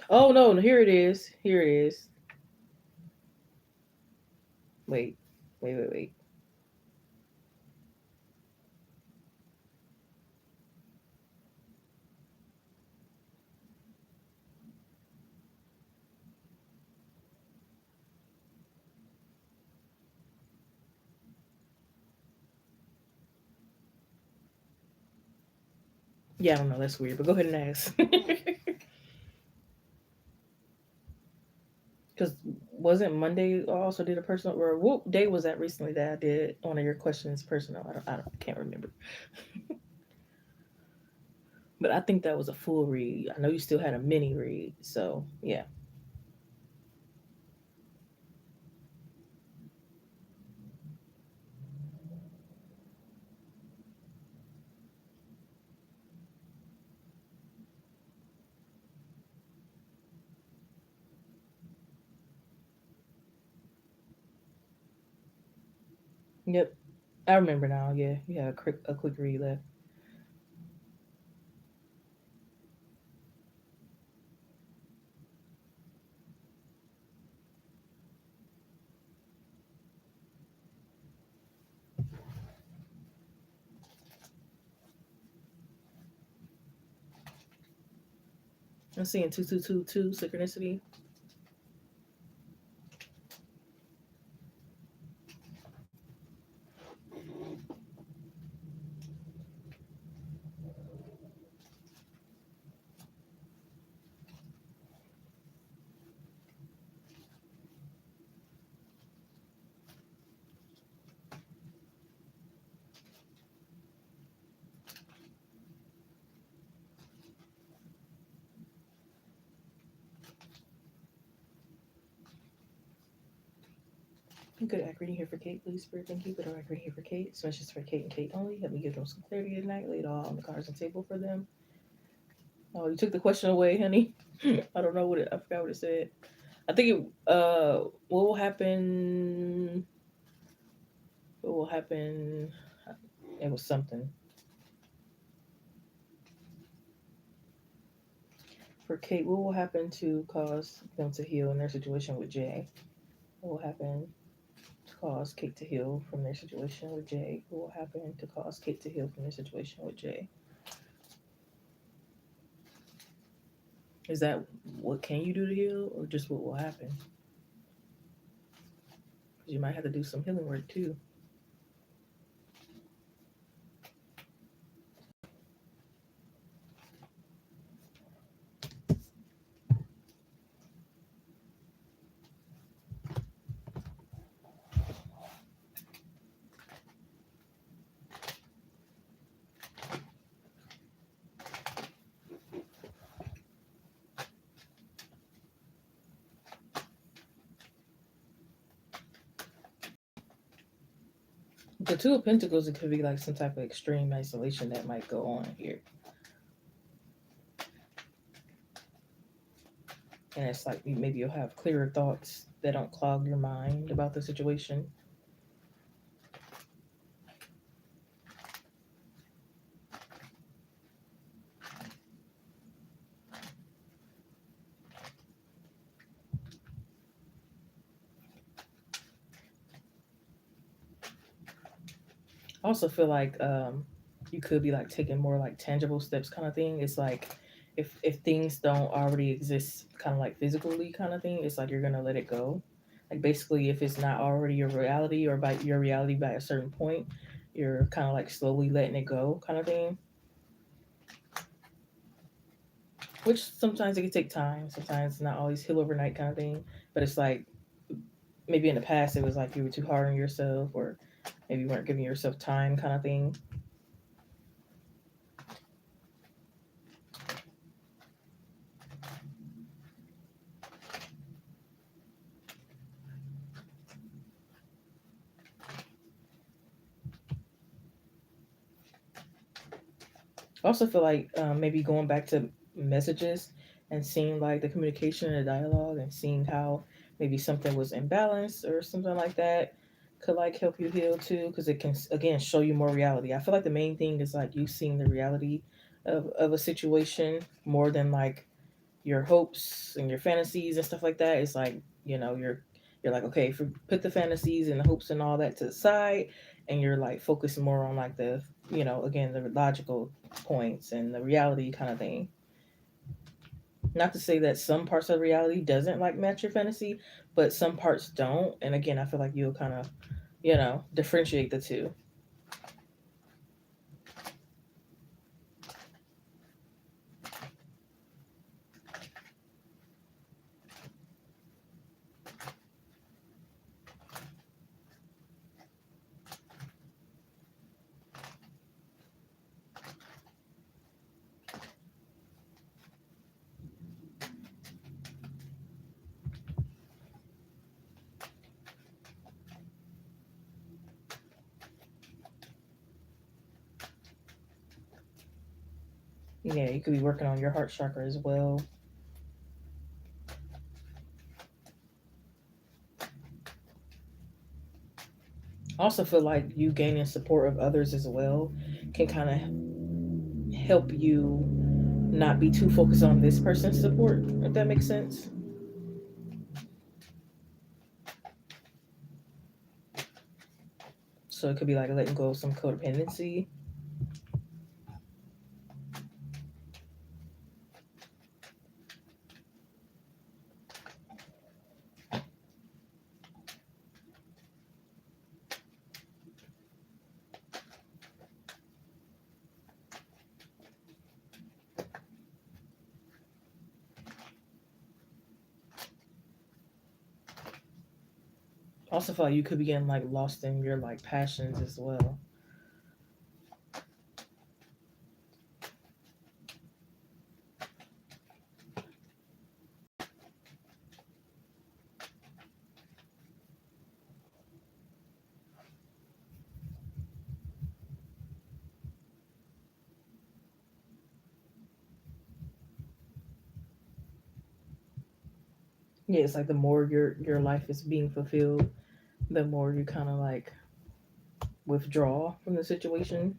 Oh no, here it is. Here it is. Wait, wait. Yeah, I don't know. That's weird, but go ahead and ask. Because wasn't Monday I also did a personal, or what day was that recently that I did one of your questions personal? I can't remember. But I think that was a full read. I know you still had a mini read, so yeah. Yep, I remember now. Yeah, you had a quick read left. I'm seeing 2222 synchronicity. Good act reading here for Kate, please. Spirit, thank you. Good act reading here for Kate. So it's just for Kate and Kate only. Help me give them some clarity tonight. Lay it all on the cards and table for them. Oh, you took the question away, honey. I don't know what it. I forgot what it said. I think it. What will happen? What will happen? It was something for Kate. What will happen to cause them to heal in their situation with Jay? What will happen to cause Kate to heal from their situation with Jay? What will happen to cause Kate to heal from their situation with Jay? Is that what can you do to heal, or just what will happen? Because you might have to do some healing work too. The Two of Pentacles, it could be like some type of extreme isolation that might go on here. And it's like maybe you'll have clearer thoughts that don't clog your mind about the situation. I also feel like you could be like taking more like tangible steps kind of thing. It's like if things don't already exist, kind of like physically, kind of thing, it's like you're gonna let it go. Like basically, if it's not already your reality or by your reality by a certain point, you're kind of like slowly letting it go, kind of thing. Which sometimes it can take time. Sometimes it's not always heal overnight, kind of thing. But it's like maybe in the past it was like you were too hard on yourself, or maybe you weren't giving yourself time, kind of thing. I also feel like maybe going back to messages and seeing like the communication and the dialogue and seeing how maybe something was imbalanced or something like that could like help you heal too, because it can again show you more reality. I feel like the main thing is like you seeing the reality of a situation more than like your hopes and your fantasies and stuff like that. It's like, you're like, okay, put the fantasies and the hopes and all that to the side, and you're like focusing more on like the, again, the logical points and the reality kind of thing. Not to say that some parts of reality doesn't like match your fantasy, but some parts don't. And again, I feel like you'll kind of, differentiate the two. Yeah, you could be working on your heart chakra as well. I also feel like you gaining support of others as well can kind of help you not be too focused on this person's support, if that makes sense. So it could be like letting go of some codependency. I also feel like you could be getting like lost in your like passions as well. Yeah, it's like the more your life is being fulfilled, the more you kind of like withdraw from the situation.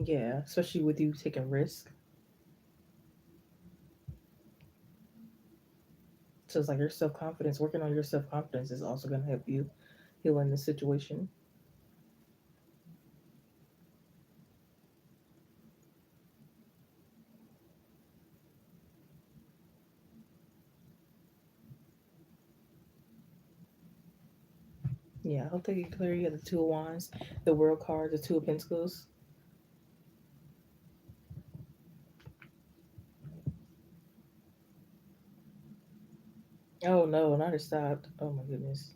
Yeah, especially with you taking risk. So it's like your self confidence, working on your self confidence is also going to help you heal in this situation. Yeah, I'll take it clear. You got the Two of Wands, the World card, the Two of Pentacles. Oh no, not it stopped. Oh my goodness.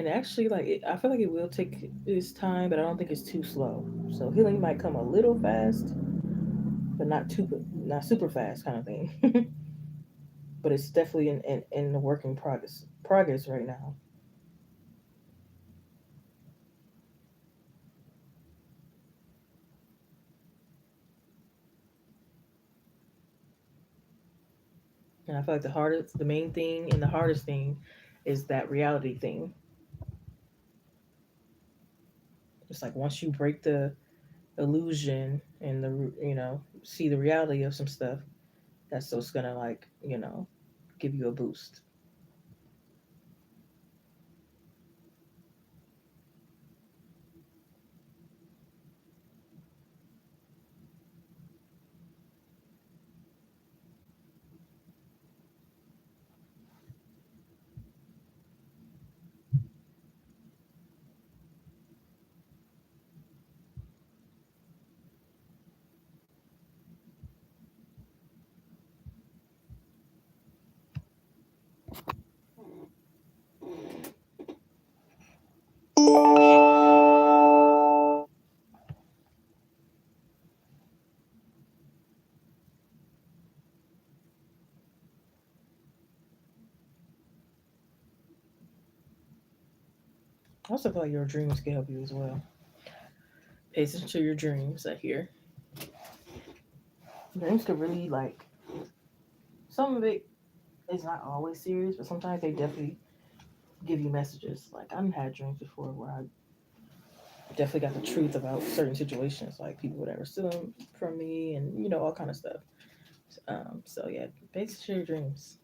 And actually, I feel like it will take its time, but I don't think it's too slow. So healing might come a little fast, but not super fast kind of thing. But it's definitely in the working progress right now. And I feel like the main thing, and the hardest thing, is that reality thing. It's like once you break the illusion and see the reality of some stuff, that's what's gonna give you a boost. I also feel like your dreams can help you as well. Pay attention to your dreams. I hear dreams could really some of it is not always serious, but sometimes they definitely give you messages. Like I've had dreams before where I definitely got the truth about certain situations, like people that were stealing from me, and all kind of stuff. So yeah, pay attention to your dreams.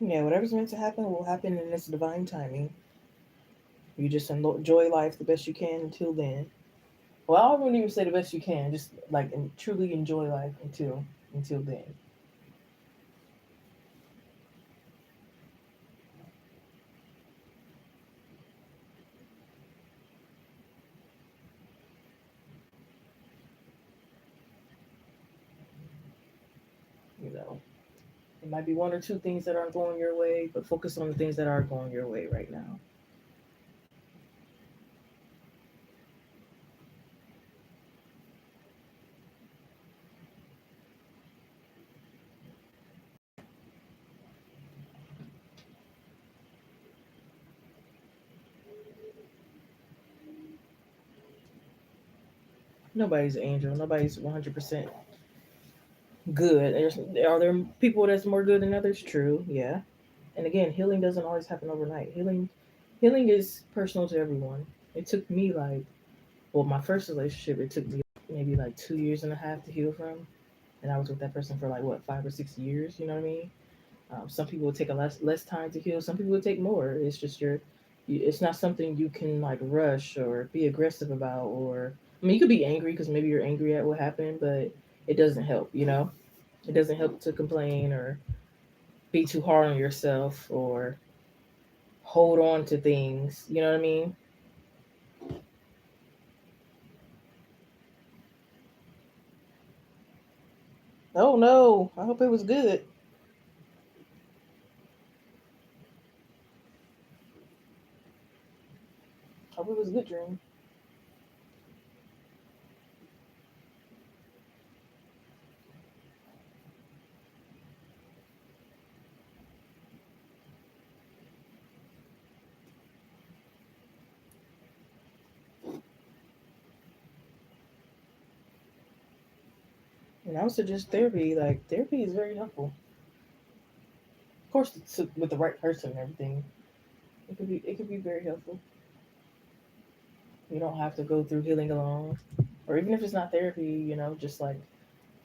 Yeah, whatever's meant to happen will happen in its divine timing. You just enjoy life the best you can until then. Well, I wouldn't even say the best you can. Just like and truly enjoy life until then. You know, it might be one or two things that aren't going your way, but focus on the things that are going your way right now. Nobody's an angel. Nobody's 100% good. Are there people that's more good than others? True, yeah. And again, healing doesn't always happen overnight. Healing is personal to everyone. It took me like, well, my first relationship, it took me maybe like 2 years and a half to heal from, and I was with that person for like what 5 or 6 years. You know what I mean? Some people would take a less time to heal. Some people would take more. It's just it's not something you can like rush or be aggressive about. Or I mean, you could be angry because maybe you're angry at what happened, but it doesn't help. You know, it doesn't help to complain or be too hard on yourself or hold on to things. You know what I mean? Oh no! I hope it was good. I hope it was a good dream. And I would suggest therapy. Like therapy is very helpful. Of course, with the right person and everything, it could be very helpful. You don't have to go through healing alone, or even if it's not therapy, just like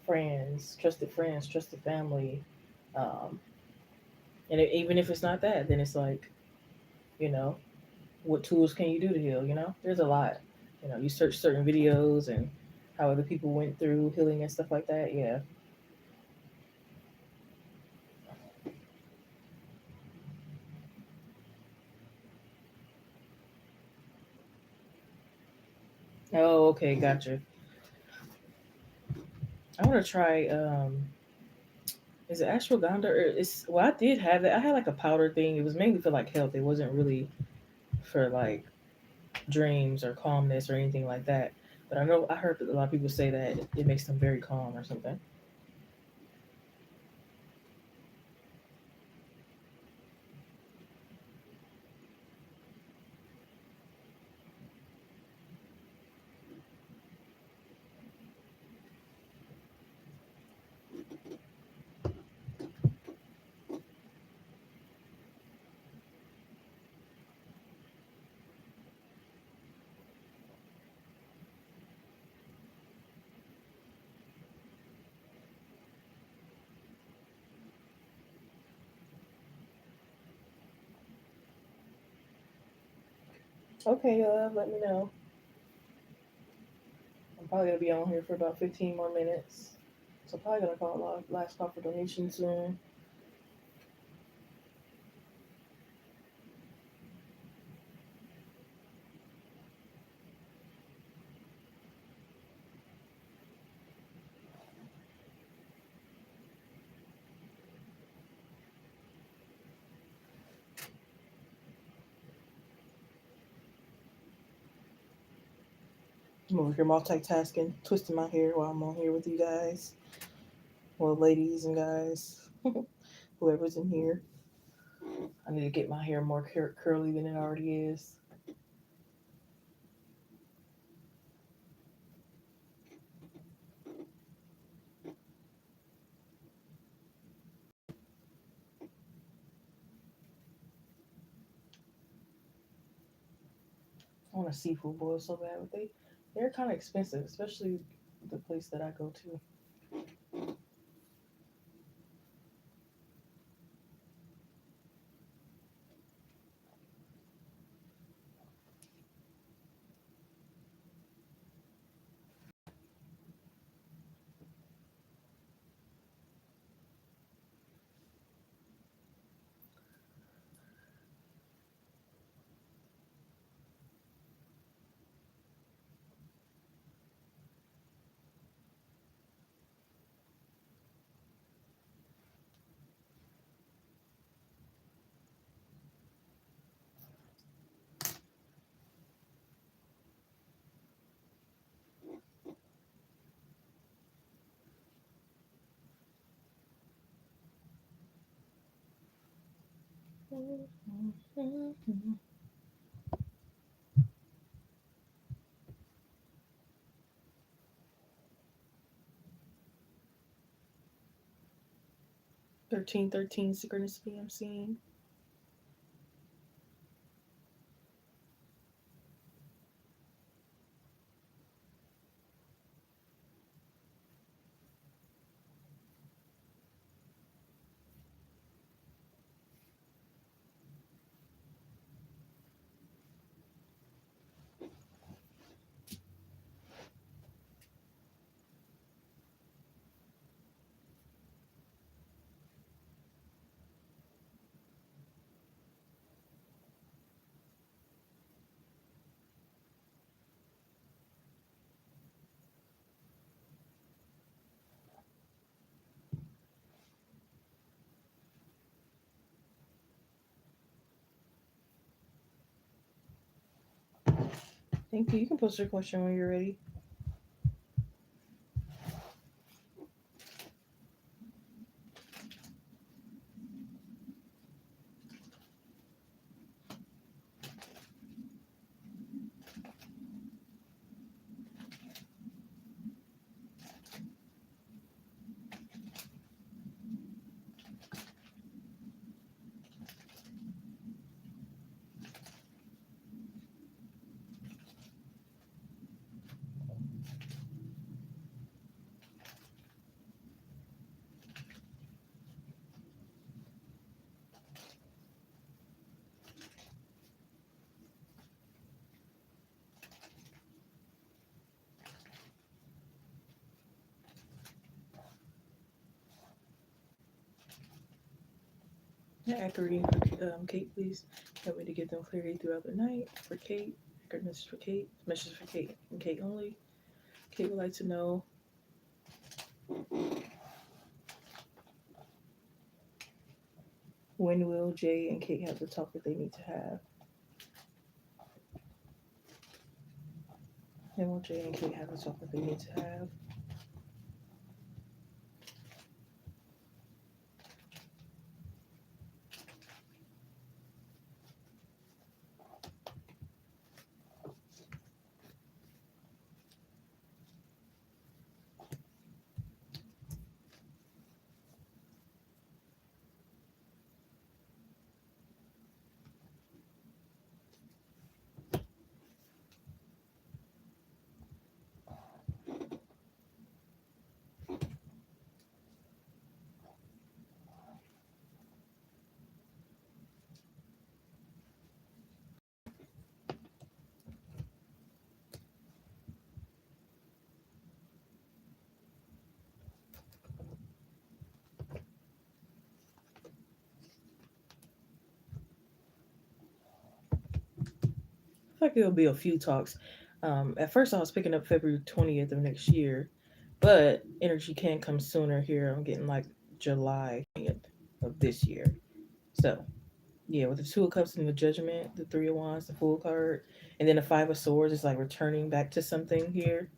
friends, trusted family, um, and even if it's not that, then it's like, you know, what tools can you do to heal? There's a lot. You search certain videos and how other people went through healing and stuff like that. Yeah. Oh, okay, gotcha. I want to try. Is it ashwagandha or it's? Well, I did have it. I had like a powder thing. It was mainly for like health. It wasn't really for like dreams or calmness or anything like that. But I know I heard a lot of people say that it makes them very calm or something. Okay, let me know. I'm probably gonna be on here for about 15 more minutes. So probably gonna call last call for donations soon. I'm over here multitasking, twisting my hair while I'm on here with you guys. Well, ladies and guys, whoever's in here. I need to get my hair more curly than it already is. I want a seafood boil so bad, but they're kind of expensive, especially the place that I go to. 1313 synchronicity I'm seeing. Thank you. You can post your question when you're ready. Yeah, accurate reading for Kate, please. Help me to give them clarity throughout the night. For Kate, accurate message for Kate. Message for Kate and Kate only. Kate would like to know, when will Jay and Kate have the talk that they need to have? When will Jay and Kate have the talk that they need to have? I feel like there'll be a few talks. At first, I was picking up February 20th of next year, but energy can come sooner here. I'm getting like July 20th of this year. So, yeah, with the Two of Cups and the Judgment, the Three of Wands, the Fool card, and then the Five of Swords is like returning back to something here.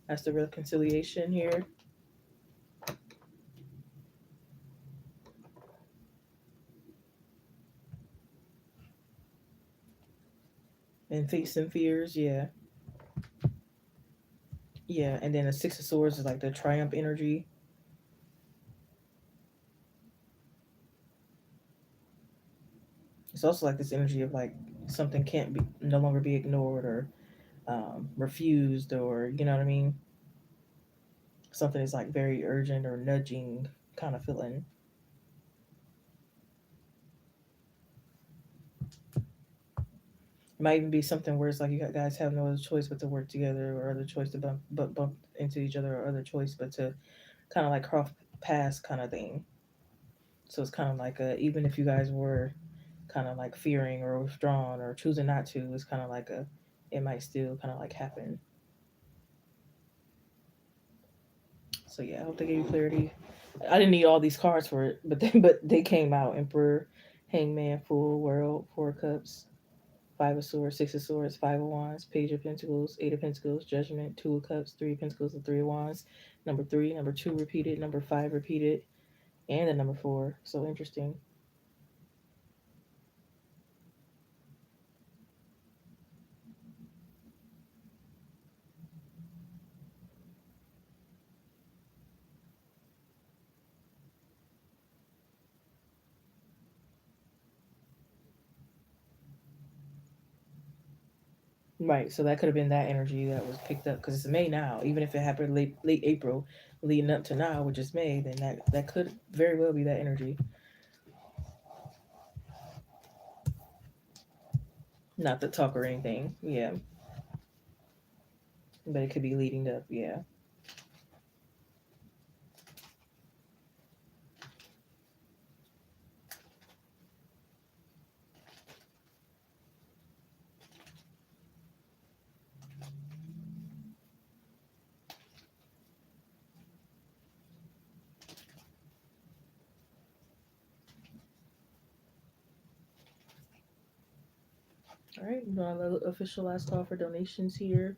That's the reconciliation here. And facing fears, yeah. Yeah, and then the Six of Swords is like the triumph energy. It's also like this energy of like something can't be no longer be ignored or refused, or you know what I mean. Something is like very urgent or nudging kind of feeling. It might even be something where it's like you guys have no other choice but to work together, or other choice to bump into each other, or other choice but to kind of like cross paths kind of thing. So it's kind of like even if you guys were kind of like fearing or withdrawn or choosing not to, it's kind of like it might still kind of like happen. So yeah, I hope they gave you clarity. I didn't need all these cards for it, but they came out: Emperor, Hangman, Fool, World, Four of Cups, Five of Swords, Six of Swords, Five of Wands, Page of Pentacles, Eight of Pentacles, Judgment, Two of Cups, Three of Pentacles, and Three of Wands. Number three, number two repeated, number five repeated, and the number four. So interesting. Right. So that could have been that energy that was picked up because it's May now. Even if it happened late April, leading up to now, which is May, then that could very well be that energy. Not the talk or anything. Yeah. But it could be leading up. Yeah. All right. The official last call for donations here.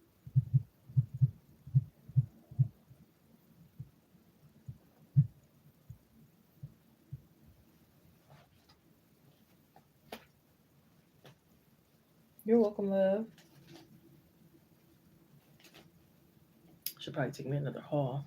You're welcome, love. Should probably take me another haul.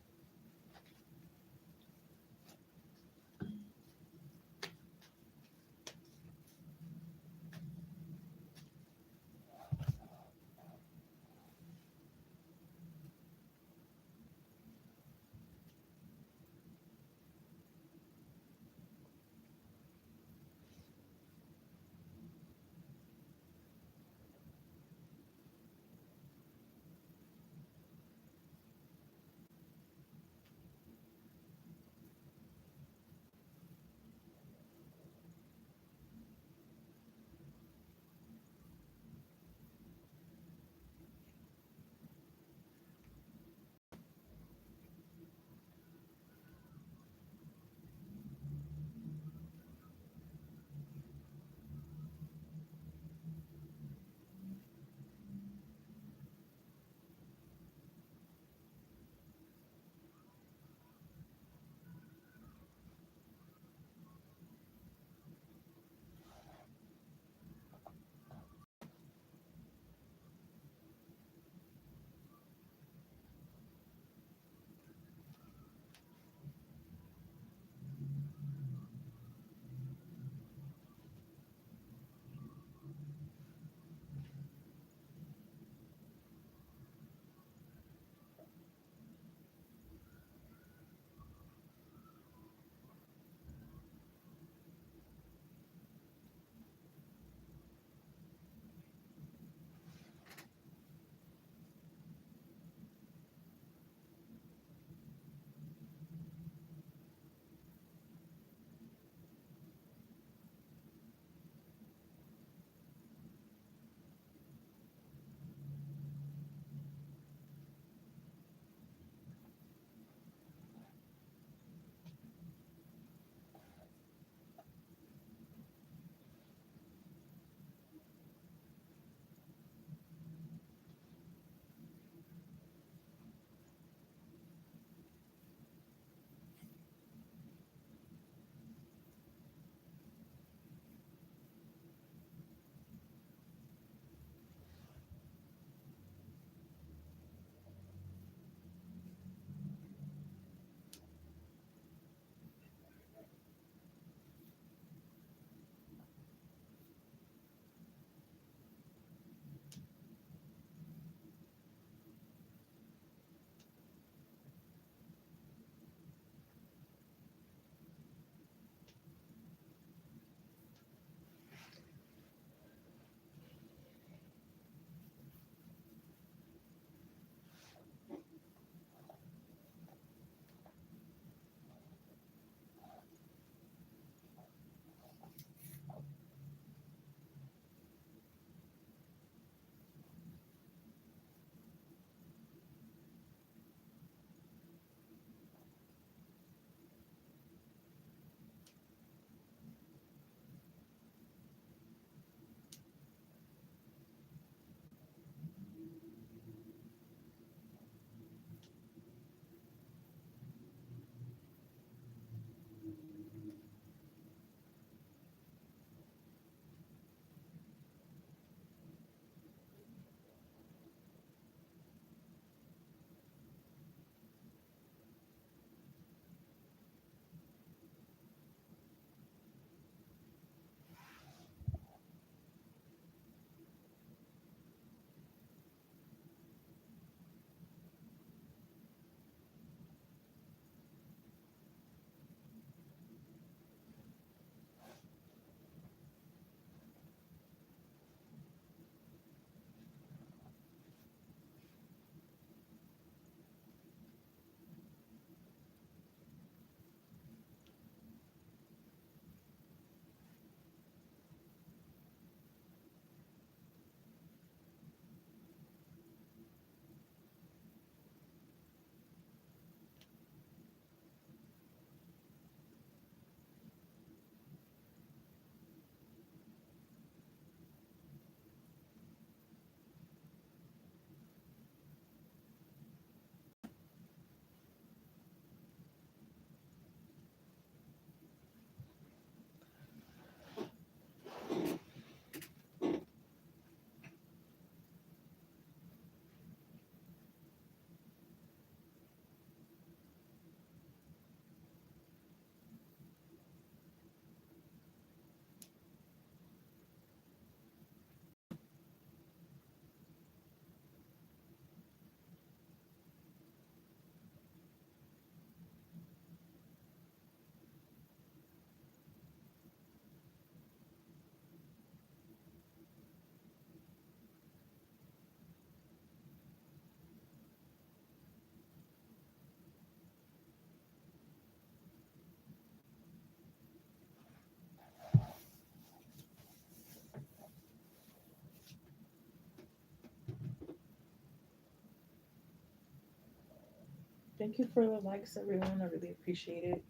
Thank you for the likes, everyone. I really appreciate it.